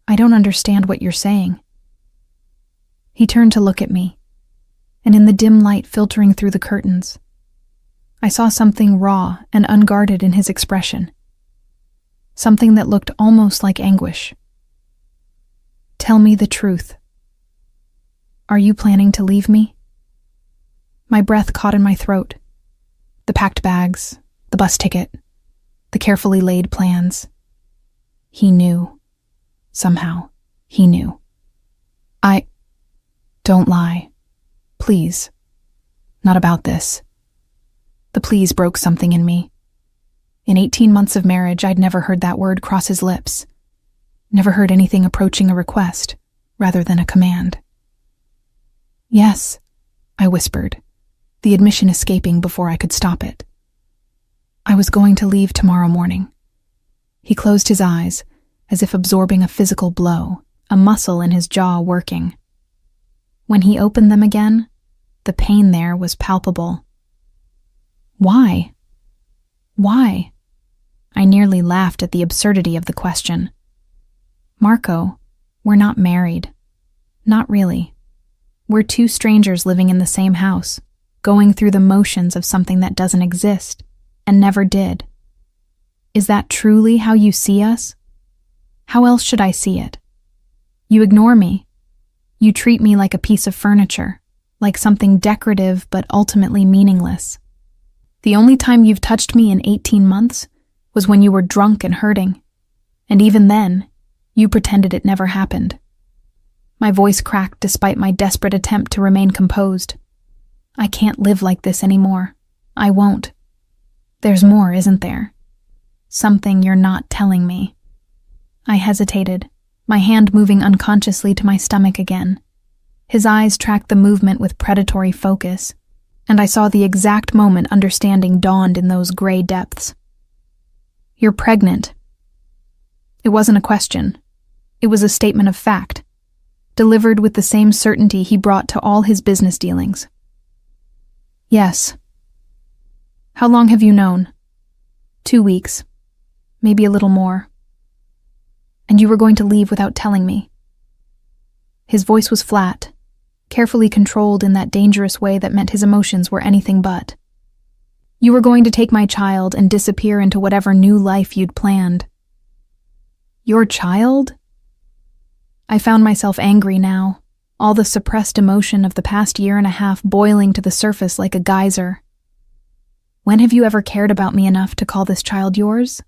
"I don't understand what you're saying." He turned to look at me, and in the dim light filtering through the curtains, I saw something raw and unguarded in his expression. Something that looked almost like anguish. "Tell me the truth. Are you planning to leave me?" My breath caught in my throat. The packed bags, the bus ticket, the carefully laid plans. He knew. Somehow, he knew. Don't lie. Please. Not about this." The please broke something in me. In 18 months of marriage, I'd never heard that word cross his lips. Never heard anything approaching a request, rather than a command. "Yes," I whispered, the admission escaping before I could stop it. "I was going to leave tomorrow morning." He closed his eyes, as if absorbing a physical blow, a muscle in his jaw working. When he opened them again, the pain there was palpable. "Why? Why?" I nearly laughed at the absurdity of the question. "Marco, we're not married. Not really. We're two strangers living in the same house, going through the motions of something that doesn't exist, and never did. Is that truly how you see us? How else should I see it? You ignore me. You treat me like a piece of furniture, like something decorative but ultimately meaningless. The only time you've touched me in 18 months was when you were drunk and hurting, and even then, you pretended it never happened." My voice cracked despite my desperate attempt to remain composed. "I can't live like this anymore. I won't. There's more, isn't there? Something you're not telling me. I hesitated, my hand moving unconsciously to my stomach again. His eyes tracked the movement with predatory focus, and I saw the exact moment understanding dawned in those gray depths. You're pregnant. It wasn't a question. It was a statement of fact, delivered with the same certainty he brought to all his business dealings. Yes. How long have you known? 2 weeks. Maybe a little more. And you were going to leave without telling me. His voice was flat, carefully controlled in that dangerous way that meant his emotions were anything but. You were going to take my child and disappear into whatever new life you'd planned. Your child? I found myself angry now, all the suppressed emotion of the past year and a half boiling to the surface like a geyser. When have you ever cared about me enough to call this child yours?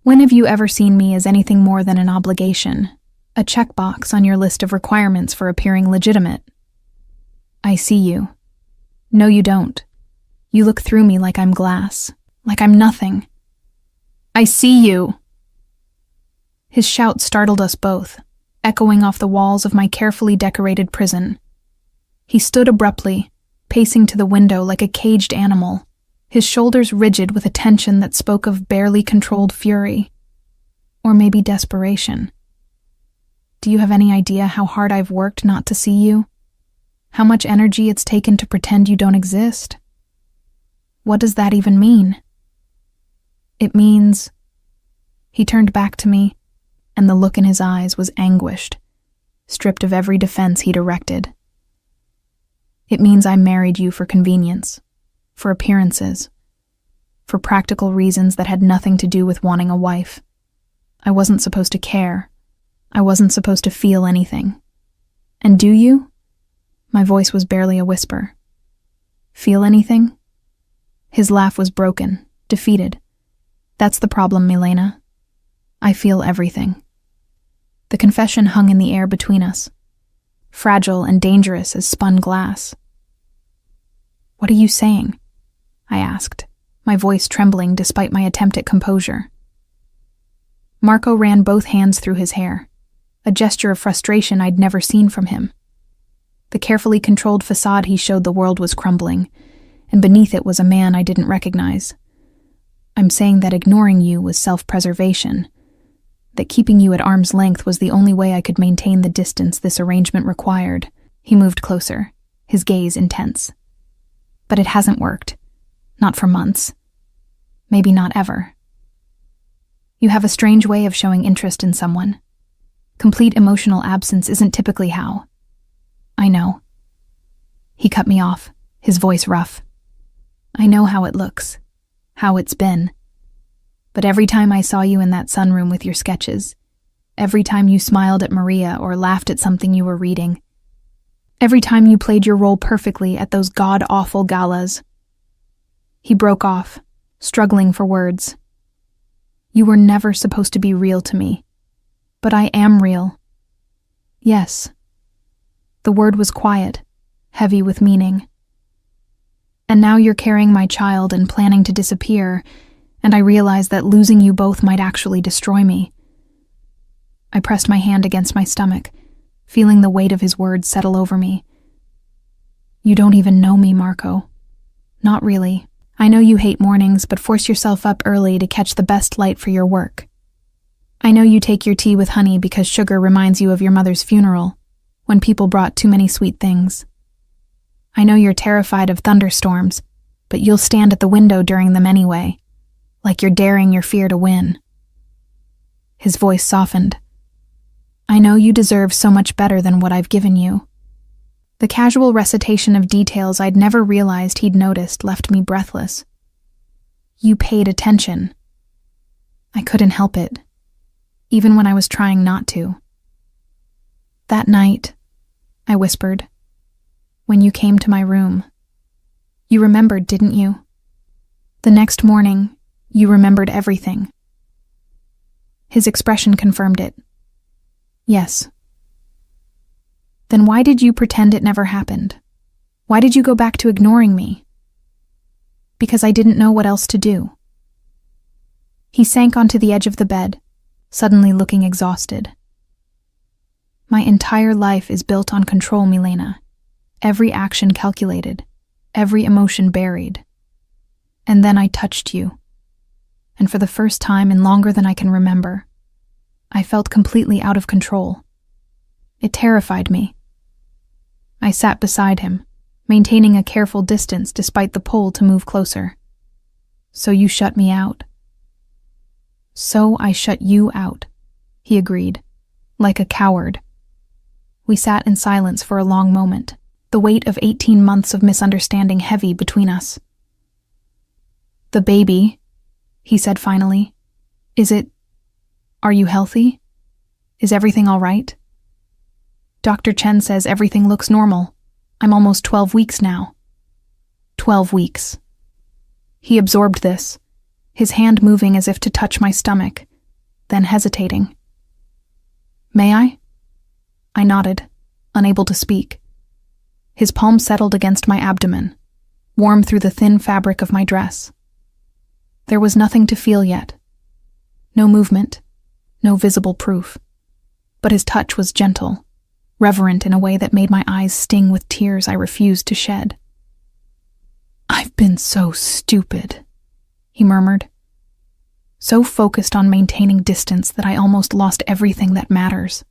When have you ever seen me as anything more than an obligation, a checkbox on your list of requirements for appearing legitimate? I see you. No, you don't. You look through me like I'm glass, like I'm nothing. I see you! His shout startled us both, echoing off the walls of my carefully decorated prison. He stood abruptly, pacing to the window like a caged animal, his shoulders rigid with a tension that spoke of barely controlled fury. Or maybe desperation. Do you have any idea how hard I've worked not to see you? How much energy it's taken to pretend you don't exist? What does that even mean? It means... He turned back to me, and the look in his eyes was anguished, stripped of every defense he'd erected. It means I married you for convenience, for appearances, for practical reasons that had nothing to do with wanting a wife. I wasn't supposed to care. I wasn't supposed to feel anything. And do you? My voice was barely a whisper. Feel anything? His laugh was broken, defeated. That's the problem, Milena. I feel everything. The confession hung in the air between us, fragile and dangerous as spun glass. What are you saying? I asked, my voice trembling despite my attempt at composure. Marco ran both hands through his hair, a gesture of frustration I'd never seen from him. The carefully controlled facade he showed the world was crumbling, and beneath it was a man I didn't recognize. I'm saying that ignoring you was self-preservation, that keeping you at arm's length was the only way I could maintain the distance this arrangement required. He moved closer, his gaze intense. But it hasn't worked. Not for months. Maybe not ever. You have a strange way of showing interest in someone. Complete emotional absence isn't typically how. I know. He cut me off, his voice rough. I know how it looks, how it's been. But every time I saw you in that sunroom with your sketches, every time you smiled at Maria or laughed at something you were reading, every time you played your role perfectly at those god-awful galas. He broke off, struggling for words. You were never supposed to be real to me, but I am real. Yes. The word was quiet, heavy with meaning. And now you're carrying my child and planning to disappear, and I realize that losing you both might actually destroy me. I pressed my hand against my stomach, feeling the weight of his words settle over me. You don't even know me, Marco. Not really. I know you hate mornings, but force yourself up early to catch the best light for your work. I know you take your tea with honey because sugar reminds you of your mother's funeral, when people brought too many sweet things. I know you're terrified of thunderstorms, but you'll stand at the window during them anyway, like you're daring your fear to win. His voice softened. I know you deserve so much better than what I've given you. The casual recitation of details I'd never realized he'd noticed left me breathless. You paid attention. I couldn't help it, even when I was trying not to. That night, I whispered, when you came to my room. You remembered, didn't you? The next morning, you remembered everything. His expression confirmed it. Yes. Then why did you pretend it never happened? Why did you go back to ignoring me? Because I didn't know what else to do. He sank onto the edge of the bed, suddenly looking exhausted. My entire life is built on control, Milena. Every action calculated, every emotion buried. And then I touched you. And for the first time in longer than I can remember, I felt completely out of control. It terrified me. I sat beside him, maintaining a careful distance despite the pull to move closer. So you shut me out. So I shut you out, he agreed, like a coward. We sat in silence for a long moment, the weight of 18 months of misunderstanding heavy between us. The baby, he said finally. Are you healthy? Is everything all right? Dr. Chen says everything looks normal. I'm almost 12 weeks now. 12 weeks. He absorbed this, his hand moving as if to touch my stomach, then hesitating. May I? I nodded, unable to speak. His palm settled against my abdomen, warm through the thin fabric of my dress. There was nothing to feel yet. No movement, no visible proof. But his touch was gentle, reverent in a way that made my eyes sting with tears I refused to shed. I've been so stupid, he murmured. So focused on maintaining distance that I almost lost everything that matters.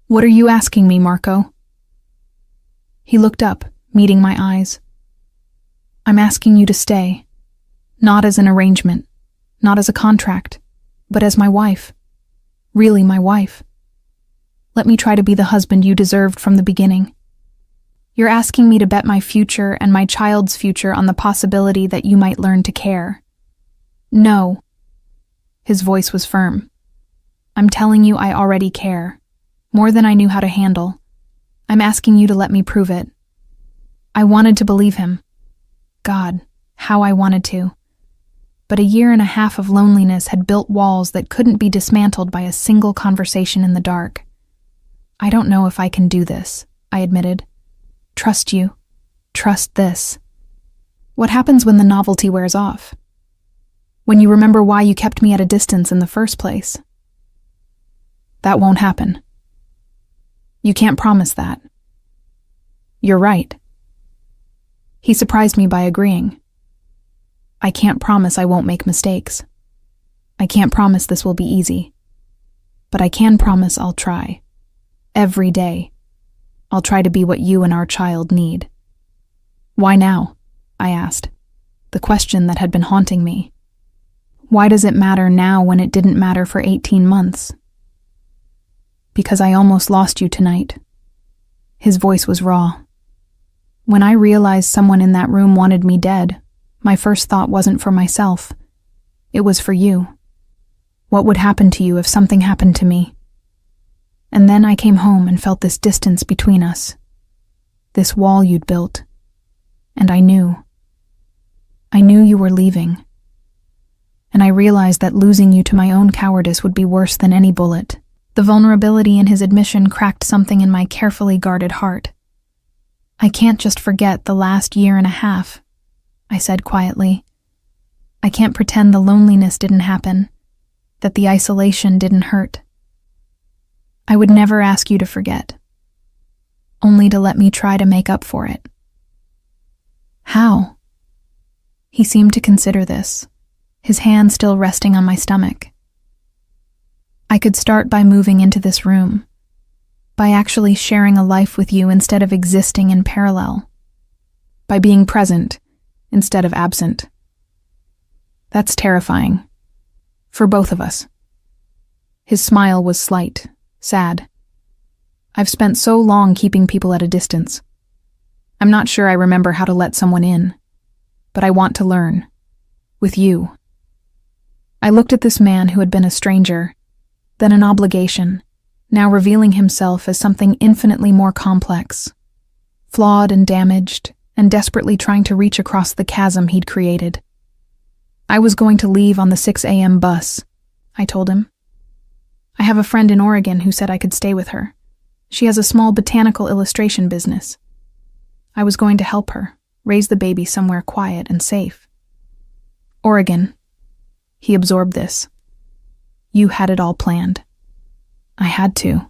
What are you asking me, Marco? He looked up, meeting my eyes. I'm asking you to stay. Not as an arrangement, not as a contract, but as my wife. Really my wife. Let me try to be the husband you deserved from the beginning. You're asking me to bet my future and my child's future on the possibility that you might learn to care. No. His voice was firm. I'm telling you I already care. More than I knew how to handle. I'm asking you to let me prove it. I wanted to believe him. God, how I wanted to. But a year and a half of loneliness had built walls that couldn't be dismantled by a single conversation in the dark. I don't know if I can do this, I admitted. Trust you. Trust this. What happens when the novelty wears off? When you remember why you kept me at a distance in the first place? That won't happen. You can't promise that. You're right. He surprised me by agreeing. I can't promise I won't make mistakes. I can't promise this will be easy. But I can promise I'll try. Every day. I'll try to be what you and our child need. Why now? I asked. The question that had been haunting me. Why does it matter now when it didn't matter for 18 months? Because I almost lost you tonight. His voice was raw. When I realized someone in that room wanted me dead, my first thought wasn't for myself. It was for you. What would happen to you if something happened to me? And then I came home and felt this distance between us. This wall you'd built. And I knew. I knew you were leaving. And I realized that losing you to my own cowardice would be worse than any bullet. The vulnerability in his admission cracked something in my carefully guarded heart. I can't just forget the last year and a half, I said quietly. I can't pretend the loneliness didn't happen, that the isolation didn't hurt. I would never ask you to forget, only to let me try to make up for it. How? He seemed to consider this, his hand still resting on my stomach. I could start by moving into this room, by actually sharing a life with you instead of existing in parallel, by being present instead of absent. That's terrifying, for both of us. His smile was slight, sad. I've spent so long keeping people at a distance. I'm not sure I remember how to let someone in, but I want to learn. With you. I looked at this man who had been a stranger, then an obligation, now revealing himself as something infinitely more complex, flawed and damaged, and desperately trying to reach across the chasm he'd created. I was going to leave on the 6 a.m. bus, I told him. I have a friend in Oregon who said I could stay with her. She has a small botanical illustration business. I was going to help her, raise the baby somewhere quiet and safe. Oregon. He absorbed this. You had it all planned. I had to.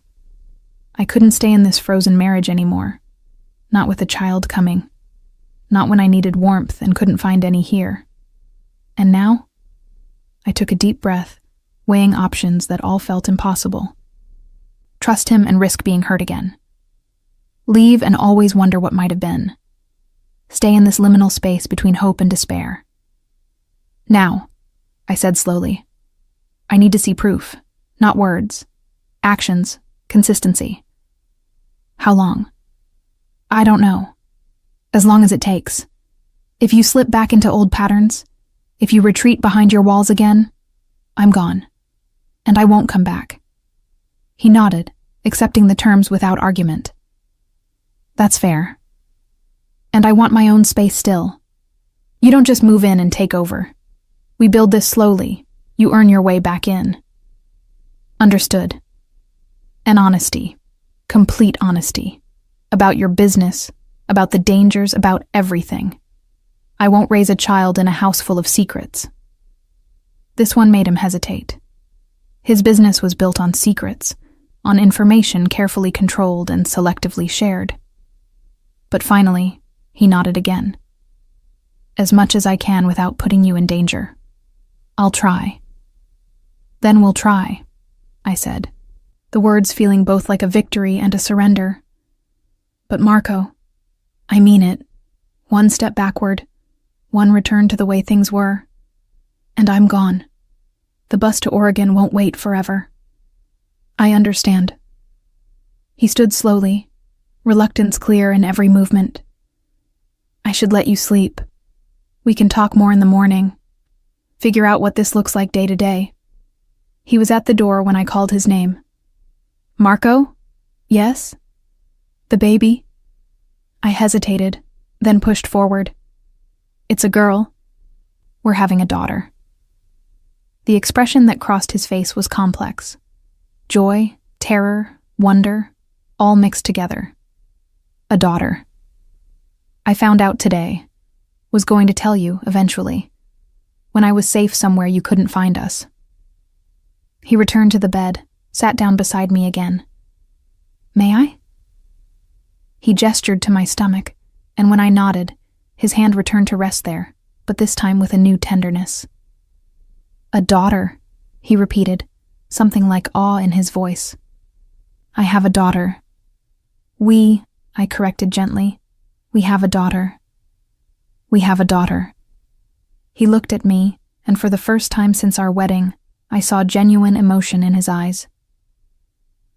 I couldn't stay in this frozen marriage anymore. Not with a child coming. Not when I needed warmth and couldn't find any here. And now? I took a deep breath, weighing options that all felt impossible. Trust him and risk being hurt again. Leave and always wonder what might have been. Stay in this liminal space between hope and despair. Now, I said slowly, I need to see proof, not words. Actions, consistency. How long? I don't know. As long as it takes. If you slip back into old patterns, if you retreat behind your walls again, I'm gone. And I won't come back. He nodded, accepting the terms without argument. That's fair. And I want my own space still. You don't just move in and take over. We build this slowly. You earn your way back in. Understood. And honesty. Complete honesty. About your business, about the dangers, about everything. I won't raise a child in a house full of secrets. This one made him hesitate. His business was built on secrets, on information carefully controlled and selectively shared. But finally, he nodded again. As much as I can without putting you in danger. I'll try. Then we'll try, I said, the words feeling both like a victory and a surrender. But Marco, I mean it. One step backward, one return to the way things were. And I'm gone. The bus to Oregon won't wait forever. I understand. He stood slowly, reluctance clear in every movement. I should let you sleep. We can talk more in the morning. Figure out what this looks like day to day. He was at the door when I called his name. Marco? Yes? The baby? I hesitated, then pushed forward. It's a girl. We're having a daughter. The expression that crossed his face was complex. Joy, terror, wonder, all mixed together. A daughter. I found out today. Was going to tell you, eventually. When I was safe somewhere you couldn't find us. He returned to the bed, sat down beside me again. May I? He gestured to my stomach, and when I nodded, his hand returned to rest there, but this time with a new tenderness. A daughter, he repeated, something like awe in his voice. I have a daughter. I corrected gently. We have a daughter. We have a daughter. He looked at me, and for the first time since our wedding, I saw genuine emotion in his eyes.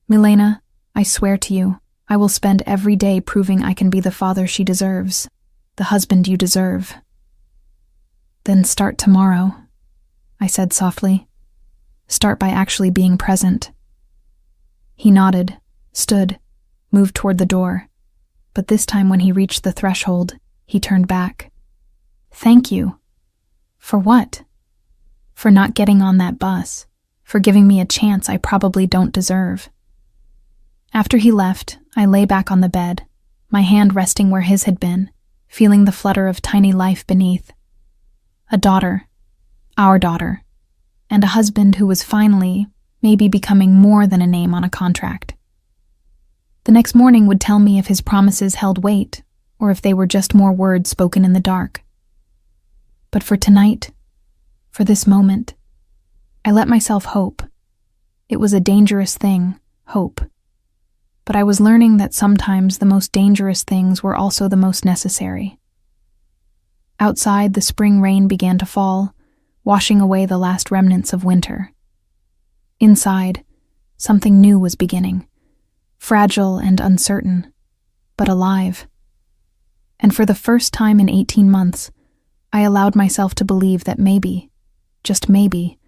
Milena, I swear to you, I will spend every day proving I can be the father she deserves, the husband you deserve. Then start tomorrow, I said softly. Start by actually being present. He nodded, stood, moved toward the door, but this time when he reached the threshold, he turned back. Thank you. For what? For not getting on that bus, for giving me a chance I probably don't deserve. After he left, I lay back on the bed, my hand resting where his had been, feeling the flutter of tiny life beneath. A daughter, our daughter, and a husband who was finally, maybe becoming more than a name on a contract. The next morning would tell me if his promises held weight, or if they were just more words spoken in the dark. But for tonight, for this moment, I let myself hope. It was a dangerous thing, hope. But I was learning that sometimes the most dangerous things were also the most necessary. Outside, the spring rain began to fall, washing away the last remnants of winter. Inside, something new was beginning, fragile and uncertain, but alive. And for the first time in 18 months, I allowed myself to believe that maybe, just maybe,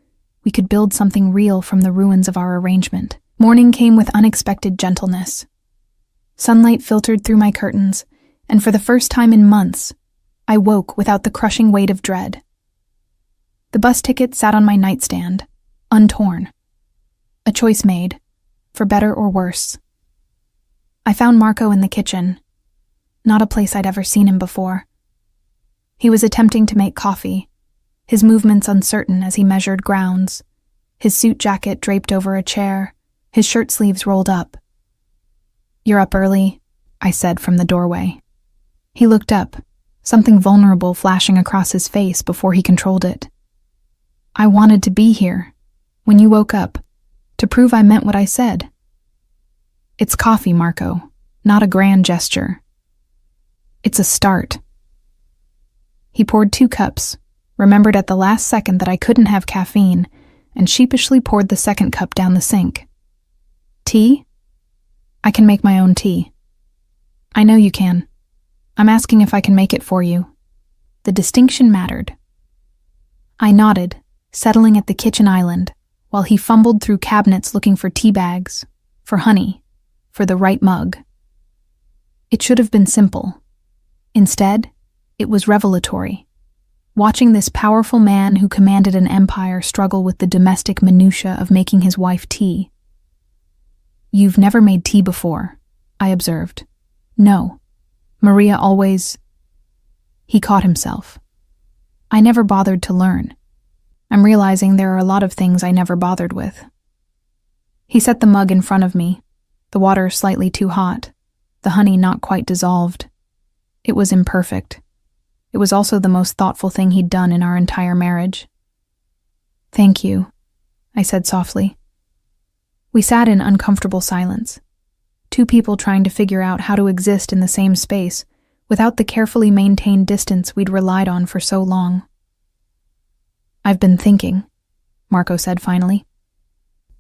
we could build something real from the ruins of our arrangement. Morning came with unexpected gentleness. Sunlight filtered through my curtains, and for the first time in months, I woke without the crushing weight of dread. The bus ticket sat on my nightstand, untorn. A choice made, for better or worse. I found Marco in the kitchen, not a place I'd ever seen him before. He was attempting to make coffee, his movements uncertain as he measured grounds, his suit jacket draped over a chair, his shirt sleeves rolled up. "You're up early," I said from the doorway. He looked up, something vulnerable flashing across his face before he controlled it. "I wanted to be here, when you woke up, to prove I meant what I said." "It's coffee, Marco, not a grand gesture. It's a start." He poured 2 cups, remembered at the last second that I couldn't have caffeine, and sheepishly poured the second cup down the sink. "Tea? I can make my own tea." "I know you can. I'm asking if I can make it for you." The distinction mattered. I nodded, settling at the kitchen island, while he fumbled through cabinets looking for tea bags, for honey, for the right mug. It should have been simple. Instead, it was revelatory. Watching this powerful man who commanded an empire struggle with the domestic minutiae of making his wife tea. "You've never made tea before," I observed. "No. Maria always—" He caught himself. "I never bothered to learn. I'm realizing there are a lot of things I never bothered with." He set the mug in front of me, the water slightly too hot, the honey not quite dissolved. It was imperfect. It was also the most thoughtful thing he'd done in our entire marriage. "Thank you," I said softly. We sat in uncomfortable silence, 2 people trying to figure out how to exist in the same space without the carefully maintained distance we'd relied on for so long. "I've been thinking," Marco said finally,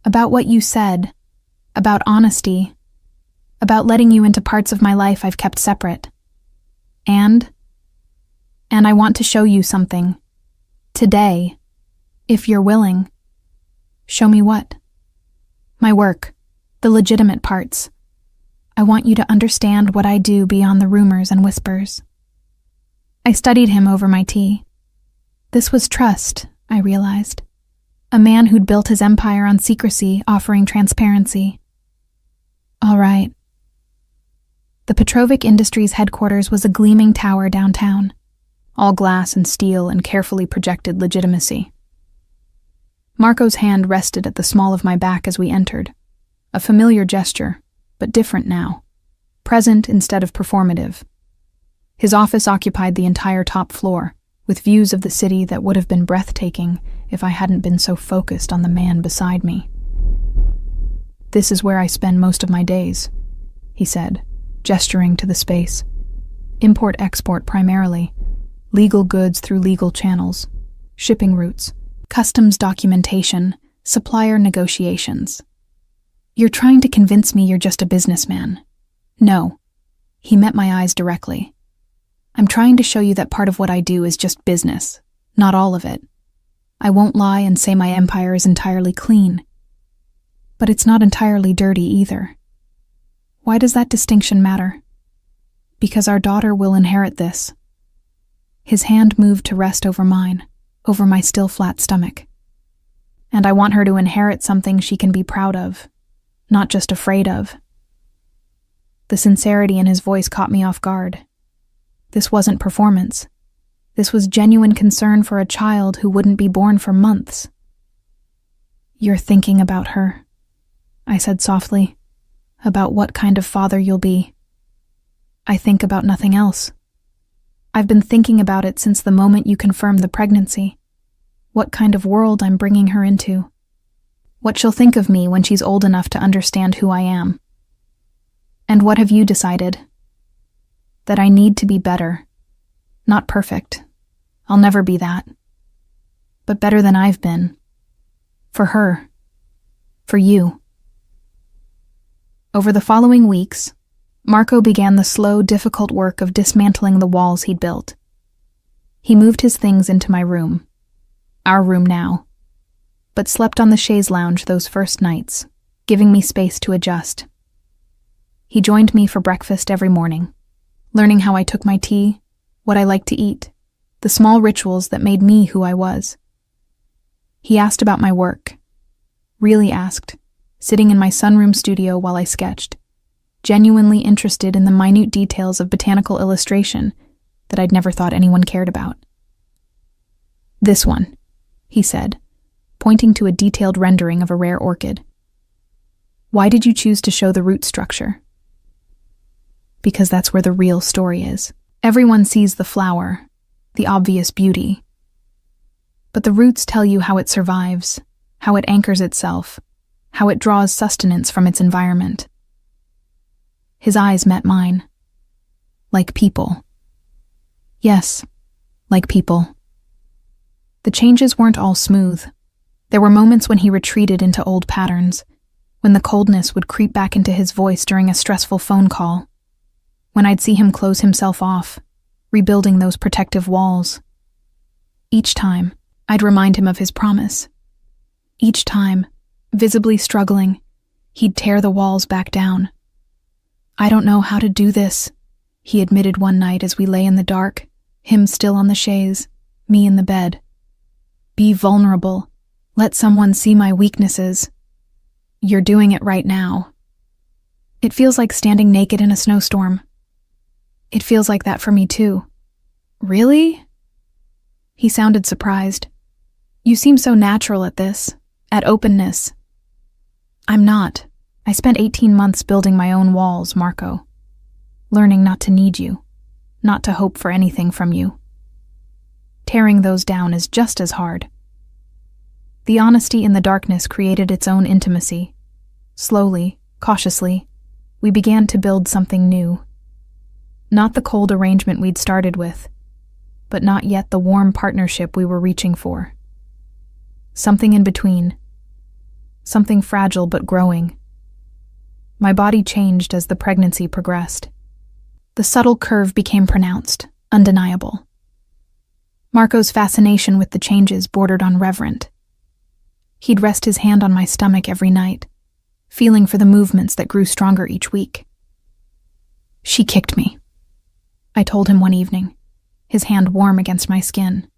"about what you said, about honesty, about letting you into parts of my life I've kept separate. And I want to show you something. Today, if you're willing." "Show me what?" "My work, the legitimate parts. I want you to understand what I do beyond the rumors and whispers." I studied him over my tea. This was trust, I realized. A man who'd built his empire on secrecy, offering transparency. "All right." The Petrovic Industries headquarters was a gleaming tower downtown, all glass and steel and carefully projected legitimacy. Marco's hand rested at the small of my back as we entered, a familiar gesture, but different now, present instead of performative. His office occupied the entire top floor, with views of the city that would have been breathtaking if I hadn't been so focused on the man beside me. "This is where I spend most of my days," he said, gesturing to the space. "Import-export primarily, legal goods through legal channels, shipping routes, customs documentation, supplier negotiations. You're trying to convince me you're just a businessman." "No." He met my eyes directly. "I'm trying to show you that part of what I do is just business, not all of it. I won't lie and say my empire is entirely clean. But it's not entirely dirty either. Why does that distinction matter? Because our daughter will inherit this." His hand moved to rest over mine, over my still flat stomach. "And I want her to inherit something she can be proud of, not just afraid of." The sincerity in his voice caught me off guard. This wasn't performance. This was genuine concern for a child who wouldn't be born for months. "You're thinking about her," I said softly, "about what kind of father you'll be." "I think about nothing else. I've been thinking about it since the moment you confirmed the pregnancy. What kind of world I'm bringing her into. What she'll think of me when she's old enough to understand who I am. And what have you decided? That I need to be better. Not perfect. I'll never be that. But better than I've been. For her. For you." Over the following weeks, Marco began the slow, difficult work of dismantling the walls he'd built. He moved his things into my room, our room now, but slept on the chaise lounge those first nights, giving me space to adjust. He joined me for breakfast every morning, learning how I took my tea, what I liked to eat, the small rituals that made me who I was. He asked about my work, really asked, sitting in my sunroom studio while I sketched, genuinely interested in the minute details of botanical illustration that I'd never thought anyone cared about. This one, he said, pointing to a detailed rendering of a rare orchid. Why did you choose to show the root structure? Because that's where the real story is. Everyone sees the flower, the obvious beauty. But the roots tell you how it survives, how it anchors itself, how it draws sustenance from its environment. His eyes met mine. Like people. Yes, like people. The changes weren't all smooth. There were moments when he retreated into old patterns, when the coldness would creep back into his voice during a stressful phone call, when I'd see him close himself off, rebuilding those protective walls. Each time, I'd remind him of his promise. Each time, visibly struggling, he'd tear the walls back down. I don't know how to do this, he admitted one night as we lay in the dark, him still on the chaise, me in the bed. Be vulnerable. Let someone see my weaknesses. You're doing it right now. It feels like standing naked in a snowstorm. It feels like that for me too. Really? He sounded surprised. You seem so natural at this, at openness. I'm not. I spent 18 months building my own walls, Marco. Learning not to need you, not to hope for anything from you. Tearing those down is just as hard. The honesty in the darkness created its own intimacy. Slowly, cautiously, we began to build something new. Not the cold arrangement we'd started with, but not yet the warm partnership we were reaching for. Something in between. Something fragile but growing. My body changed as the pregnancy progressed. The subtle curve became pronounced, undeniable. Marco's fascination with the changes bordered on reverent. He'd rest his hand on my stomach every night, feeling for the movements that grew stronger each week. She kicked me, I told him one evening, his hand warm against my skin.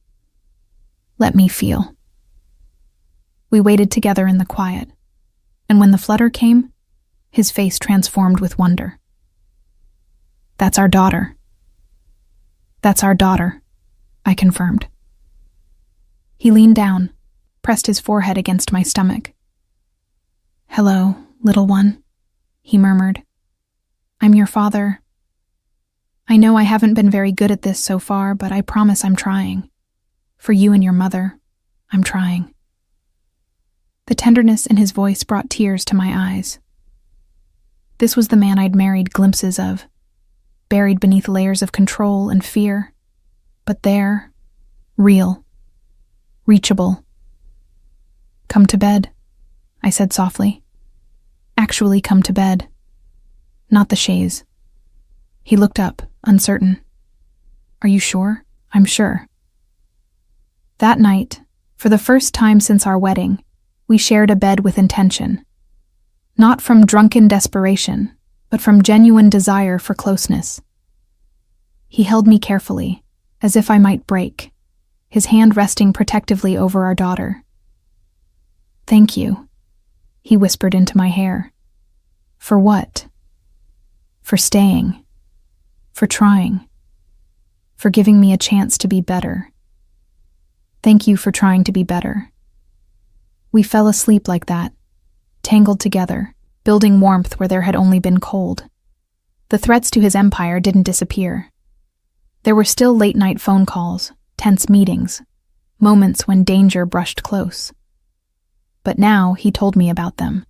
Let me feel. We waited together in the quiet, and when the flutter came, his face transformed with wonder. That's our daughter. That's our daughter, I confirmed. He leaned down, pressed his forehead against my stomach. Hello, little one, he murmured. I'm your father. I know I haven't been very good at this so far, but I promise I'm trying. For you and your mother, I'm trying. The tenderness in his voice brought tears to my eyes. This was the man I'd married glimpses of, buried beneath layers of control and fear, but there, real, reachable. Come to bed, I said softly. Actually come to bed. Not the chaise. He looked up, uncertain. Are you sure? I'm sure. That night, for the first time since our wedding, we shared a bed with intention. Not from drunken desperation, but from genuine desire for closeness. He held me carefully, as if I might break, his hand resting protectively over our daughter. Thank you, he whispered into my hair. For what? For staying. For trying. For giving me a chance to be better. Thank you for trying to be better. We fell asleep like that, tangled together, building warmth where there had only been cold. The threats to his empire didn't disappear. There were still late-night phone calls, tense meetings, moments when danger brushed close. But now he told me about them,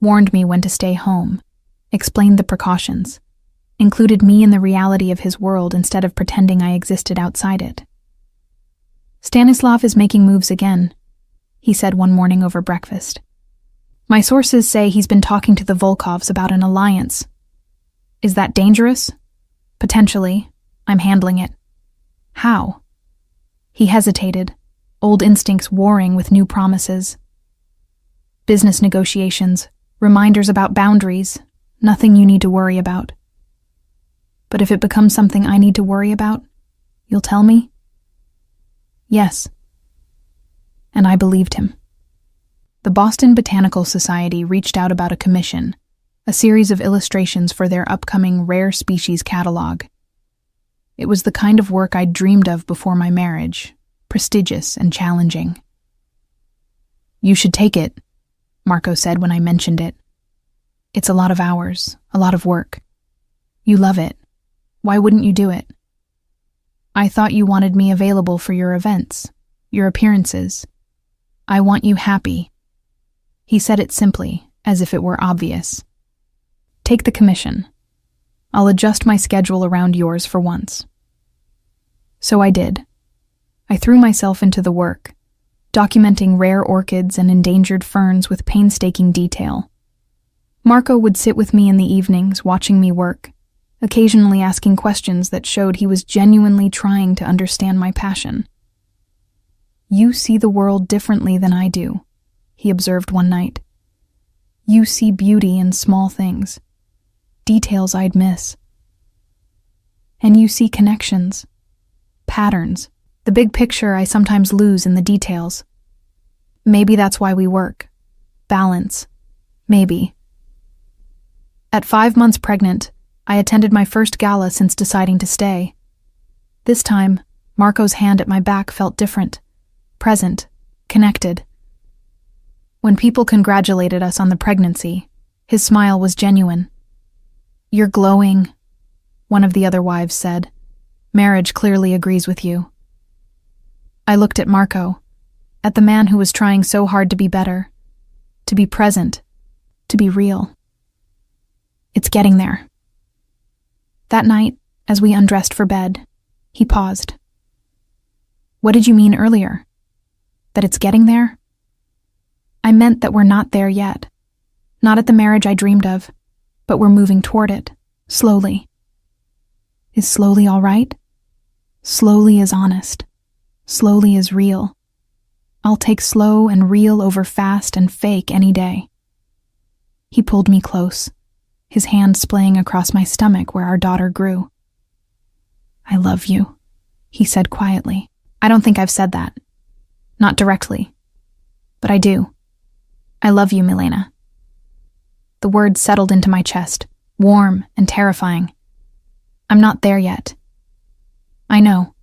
warned me when to stay home, explained the precautions, included me in the reality of his world instead of pretending I existed outside it. Stanislav is making moves again, he said one morning over breakfast. My sources say he's been talking to the Volkovs about an alliance. Is that dangerous? Potentially. I'm handling it. How? He hesitated, old instincts warring with new promises. Business negotiations, reminders about boundaries, nothing you need to worry about. But if it becomes something I need to worry about, you'll tell me? Yes. And I believed him. The Boston Botanical Society reached out about a commission, a series of illustrations for their upcoming rare species catalog. It was the kind of work I'd dreamed of before my marriage, prestigious and challenging. "You should take it," Marco said when I mentioned it. "It's a lot of hours, a lot of work. You love it. Why wouldn't you do it?" "I thought you wanted me available for your events, your appearances. I want you happy." He said it simply, as if it were obvious. "Take the commission. I'll adjust my schedule around yours for once." So I did. I threw myself into the work, documenting rare orchids and endangered ferns with painstaking detail. Marco would sit with me in the evenings, watching me work, occasionally asking questions that showed he was genuinely trying to understand my passion. "You see the world differently than I do," he observed one night. "You see beauty in small things, details I'd miss. And you see connections, patterns, the big picture I sometimes lose in the details. Maybe that's why we work. Balance. Maybe." At 5 months pregnant, I attended my first gala since deciding to stay. This time, Marco's hand at my back felt different, present, connected. When people congratulated us on the pregnancy, his smile was genuine. "You're glowing," one of the other wives said. "Marriage clearly agrees with you." I looked at Marco, at the man who was trying so hard to be better, to be present, to be real. "It's getting there." That night, as we undressed for bed, he paused. "What did you mean earlier? That it's getting there?" "I meant that we're not there yet. Not at the marriage I dreamed of, but we're moving toward it, slowly." Is slowly all right? Slowly is honest. Slowly is real. I'll take slow and real over fast and fake any day. He pulled me close, his hand splaying across my stomach where our daughter grew. "I love you," he said quietly. I don't think I've said that. Not directly. But I do. I love you, Milena. The words settled into my chest, warm and terrifying. I'm not there yet. I know,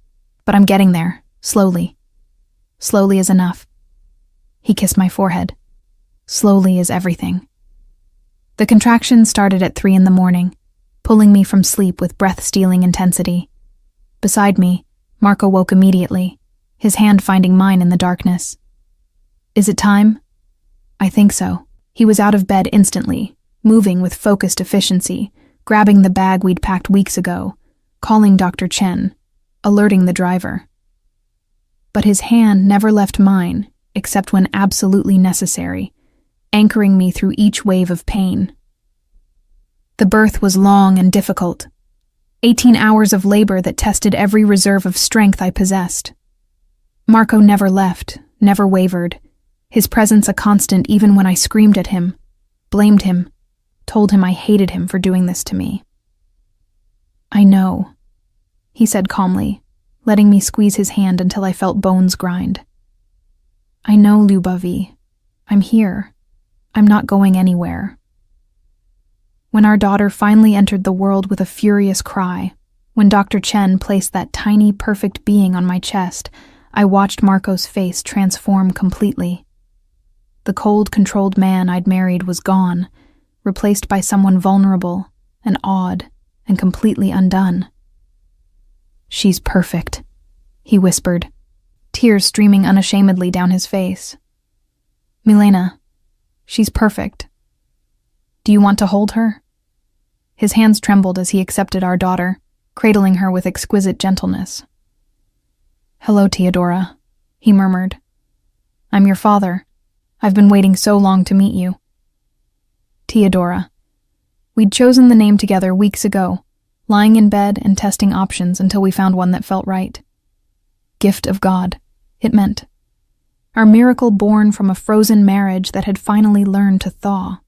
but I'm getting there, slowly. Slowly is enough. He kissed my forehead. Slowly is everything. The contractions started at 3 a.m, pulling me from sleep with breath-stealing intensity. Beside me, Marco woke immediately, his hand finding mine in the darkness. Is it time? I think so. He was out of bed instantly, moving with focused efficiency, grabbing the bag we'd packed weeks ago, calling Dr. Chen, alerting the driver. But his hand never left mine, except when absolutely necessary, anchoring me through each wave of pain. The birth was long and difficult. 18 hours of labor that tested every reserve of strength I possessed. Marco never left, never wavered, his presence a constant even when I screamed at him, blamed him, told him I hated him for doing this to me. I know, he said calmly, letting me squeeze his hand until I felt bones grind. I know, Lubavi. I'm here. I'm not going anywhere. When our daughter finally entered the world with a furious cry, when Dr. Chen placed that tiny, perfect being on my chest, I watched Marco's face transform completely. The cold, controlled man I'd married was gone, replaced by someone vulnerable and awed and completely undone. She's perfect, he whispered, tears streaming unashamedly down his face. Milena, she's perfect. Do you want to hold her? His hands trembled as he accepted our daughter, cradling her with exquisite gentleness. Hello, Teodora, he murmured. I'm your father. I've been waiting so long to meet you. Teodora. We'd chosen the name together weeks ago, lying in bed and testing options until we found one that felt right. Gift of God, it meant. Our miracle born from a frozen marriage that had finally learned to thaw.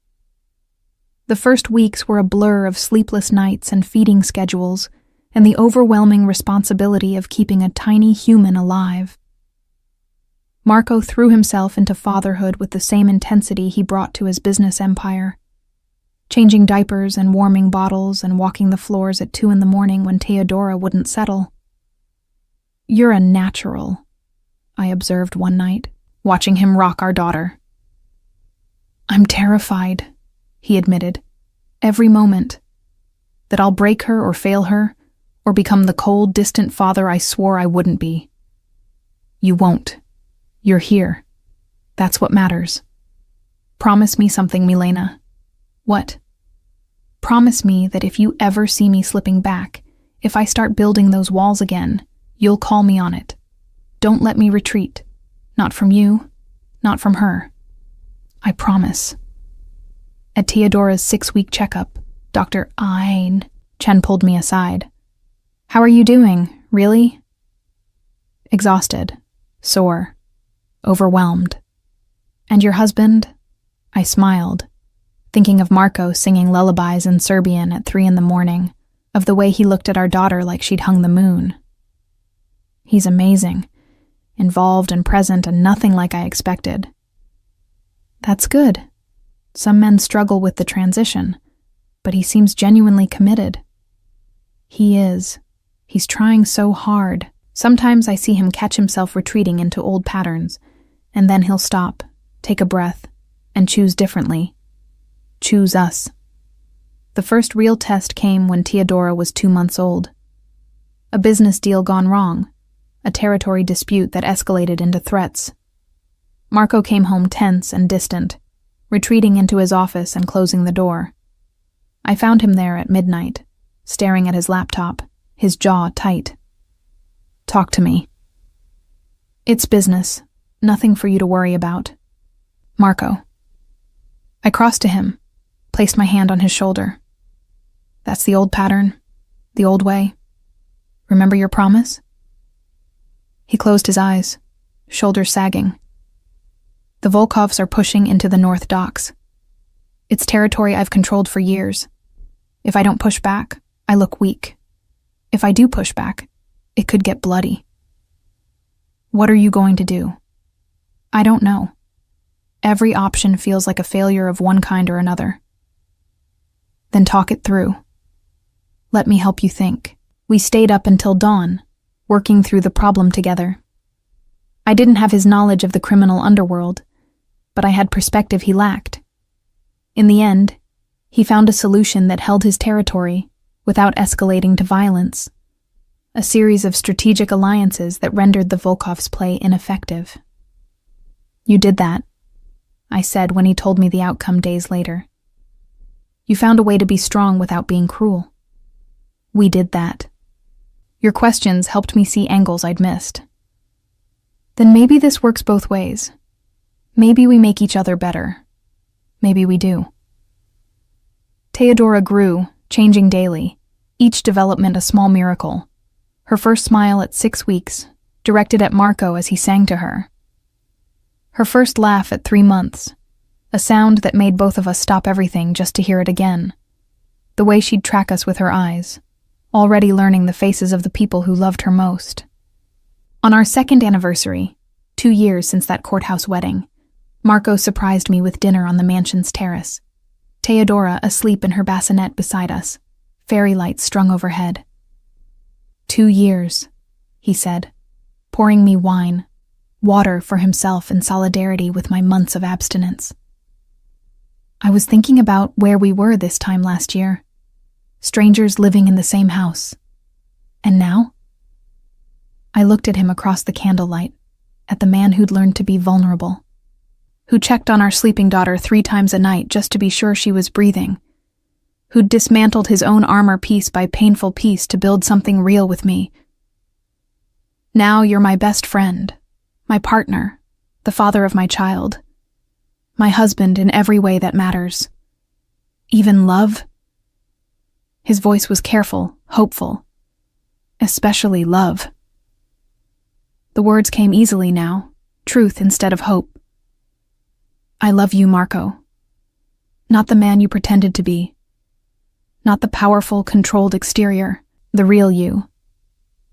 The first weeks were a blur of sleepless nights and feeding schedules, and the overwhelming responsibility of keeping a tiny human alive. Marco threw himself into fatherhood with the same intensity he brought to his business empire, changing diapers and warming bottles and walking the floors at 2 a.m. when Teodora wouldn't settle. You're a natural, I observed one night, watching him rock our daughter. I'm terrified, he admitted, every moment. That I'll break her or fail her, or become the cold, distant father I swore I wouldn't be. You won't. You're here. That's what matters. Promise me something, Milena. What? Promise me that if you ever see me slipping back, if I start building those walls again, you'll call me on it. Don't let me retreat. Not from you, not from her. I promise. At Theodora's 6-week checkup, Dr. Chen pulled me aside. How are you doing, really? Exhausted, sore, overwhelmed. And your husband? I smiled, thinking of Marco singing lullabies in Serbian at 3 a.m, of the way he looked at our daughter like she'd hung the moon. He's amazing, involved and present and nothing like I expected. That's good. Some men struggle with the transition, but he seems genuinely committed. He is. He's trying so hard. Sometimes I see him catch himself retreating into old patterns, and then he'll stop, take a breath, and choose differently. Choose us. The first real test came when Theodora was 2 months old. A business deal gone wrong, a territory dispute that escalated into threats. Marco came home tense and distant, retreating into his office and closing the door. I found him there at midnight, staring at his laptop, his jaw tight. Talk to me. It's business, nothing for you to worry about. Marco. I crossed to him, placed my hand on his shoulder. That's the old pattern, the old way. Remember your promise? He closed his eyes, shoulders sagging. The Volkovs are pushing into the North Docks. It's territory I've controlled for years. If I don't push back, I look weak. If I do push back, it could get bloody. What are you going to do? I don't know. Every option feels like a failure of one kind or another. Then talk it through. Let me help you think. We stayed up until dawn, working through the problem together. I didn't have his knowledge of the criminal underworld, but I had perspective he lacked. In the end, he found a solution that held his territory without escalating to violence. A series of strategic alliances that rendered the Volkovs' play ineffective. You did that, I said when he told me the outcome days later. You found a way to be strong without being cruel. We did that. Your questions helped me see angles I'd missed. Then maybe this works both ways. Maybe we make each other better. Maybe we do. Theodora grew, changing daily, each development a small miracle. Her first smile at 6 weeks, directed at Marco as he sang to her. Her first laugh at 3 months, a sound that made both of us stop everything just to hear it again. The way she'd track us with her eyes, already learning the faces of the people who loved her most. On our 2nd anniversary, 2 years since that courthouse wedding, Marco surprised me with dinner on the mansion's terrace. Theodora asleep in her bassinet beside us, fairy lights strung overhead. 2 years, he said, pouring me wine, water for himself in solidarity with my months of abstinence. I was thinking about where we were this time last year, strangers living in the same house. And now? I looked at him across the candlelight, at the man who'd learned to be vulnerable, who checked on our sleeping daughter 3 times a night just to be sure she was breathing, who'd dismantled his own armor piece by painful piece to build something real with me. Now you're my best friend, my partner, the father of my child, my husband in every way that matters. Even love? His voice was careful, hopeful. Especially love. The words came easily now, truth instead of hope. I love you, Marco. Not the man you pretended to be. Not the powerful, controlled exterior, the real you.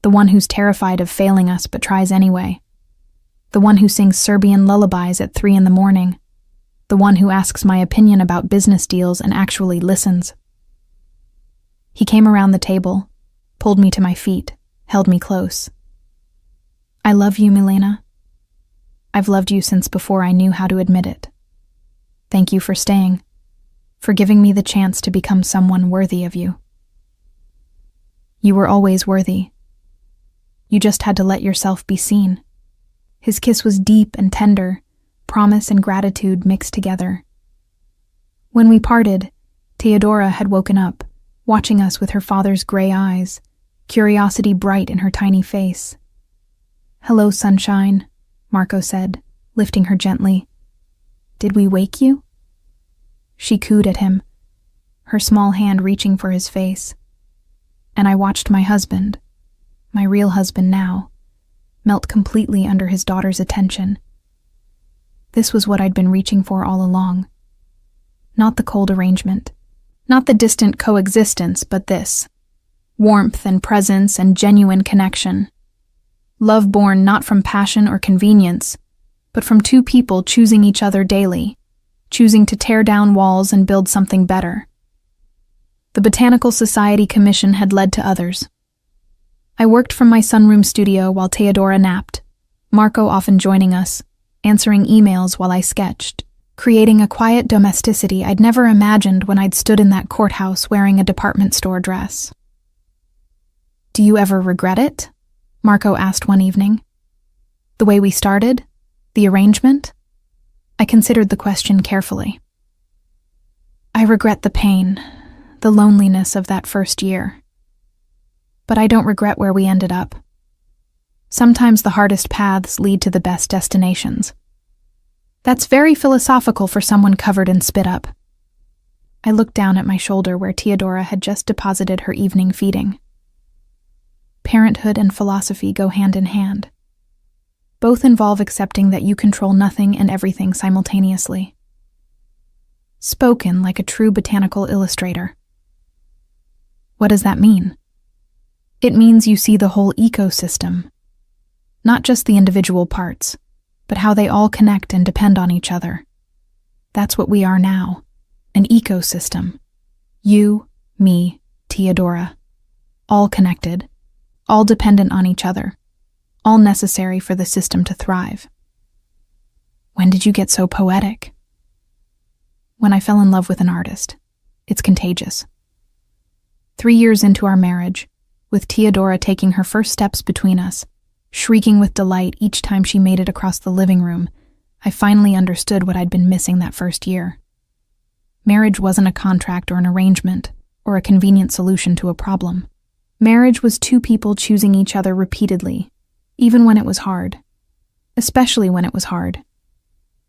The one who's terrified of failing us but tries anyway. The one who sings Serbian lullabies at 3 a.m. The one who asks my opinion about business deals and actually listens. He came around the table, pulled me to my feet, held me close. I love you, Milena. I've loved you since before I knew how to admit it. Thank you for staying, for giving me the chance to become someone worthy of you. You were always worthy. You just had to let yourself be seen. His kiss was deep and tender, promise and gratitude mixed together. When we parted, Theodora had woken up, watching us with her father's gray eyes, curiosity bright in her tiny face. "Hello, sunshine," Marco said, lifting her gently. "Did we wake you?" She cooed at him, her small hand reaching for his face. And I watched my husband, my real husband now, melt completely under his daughter's attention. This was what I'd been reaching for all along. Not the cold arrangement, not the distant coexistence, but this. Warmth and presence and genuine connection. Love born not from passion or convenience, but from two people choosing each other daily, choosing to tear down walls and build something better. The Botanical Society Commission had led to others. I worked from my sunroom studio while Theodora napped, Marco often joining us, answering emails while I sketched, creating a quiet domesticity I'd never imagined when I'd stood in that courthouse wearing a department store dress. "Do you ever regret it?" Marco asked one evening. "The way we started? The arrangement?" I considered the question carefully. "I regret the pain, the loneliness of that first year. But I don't regret where we ended up. Sometimes the hardest paths lead to the best destinations." That's very philosophical for someone covered in spit up. I looked down at my shoulder where Theodora had just deposited her evening feeding. Parenthood and philosophy go hand in hand. Both involve accepting that you control nothing and everything simultaneously. Spoken like a true botanical illustrator. What does that mean? It means you see the whole ecosystem, not just the individual parts, but how they all connect and depend on each other. That's what we are now, an ecosystem. You, me, Theodora, all connected, all dependent on each other, all necessary for the system to thrive. When did you get so poetic? When I fell in love with an artist. It's contagious. 3 years into our marriage, with Theodora taking her first steps between us, shrieking with delight each time she made it across the living room, I finally understood what I'd been missing that first year. Marriage wasn't a contract or an arrangement, or a convenient solution to a problem. Marriage was two people choosing each other repeatedly, even when it was hard. Especially when it was hard.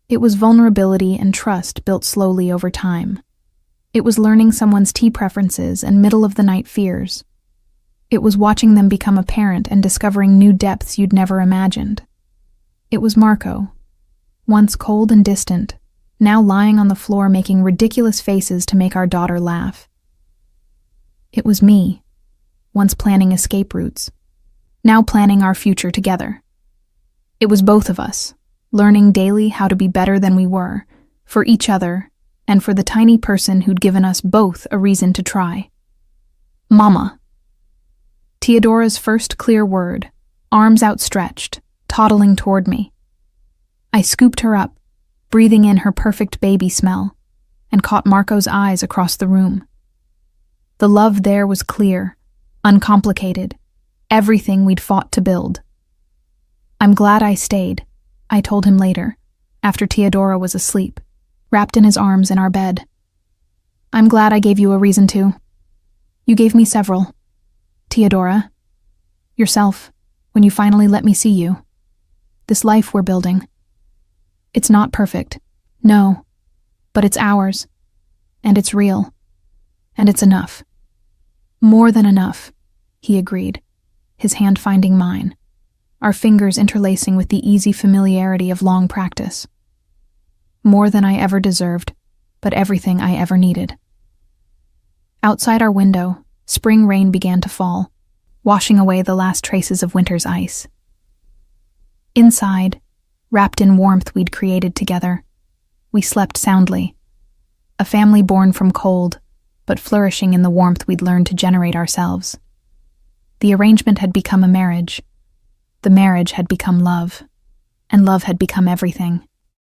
It was vulnerability and trust built slowly over time. It was learning someone's tea preferences and middle-of-the-night fears. It was watching them become a parent and discovering new depths you'd never imagined. It was Marco, once cold and distant, now lying on the floor making ridiculous faces to make our daughter laugh. It was me, once planning escape routes, now planning our future together. It was both of us, learning daily how to be better than we were, for each other, and for the tiny person who'd given us both a reason to try. Mama. Theodora's first clear word, arms outstretched, toddling toward me. I scooped her up, breathing in her perfect baby smell, and caught Marco's eyes across the room. The love there was clear, uncomplicated, everything we'd fought to build. "I'm glad I stayed," I told him later, after Theodora was asleep, wrapped in his arms in our bed. "I'm glad I gave you a reason to. You gave me several. Theodora, yourself, when you finally let me see you. This life we're building. It's not perfect, no, but it's ours, and it's real, and it's enough. More than enough," he agreed, his hand finding mine, our fingers interlacing with the easy familiarity of long practice. More than I ever deserved, but everything I ever needed. Outside our window, spring rain began to fall, washing away the last traces of winter's ice. Inside, wrapped in warmth we'd created together, we slept soundly. A family born from cold, but flourishing in the warmth we'd learned to generate ourselves. The arrangement had become a marriage. The marriage had become love. and love had become everything.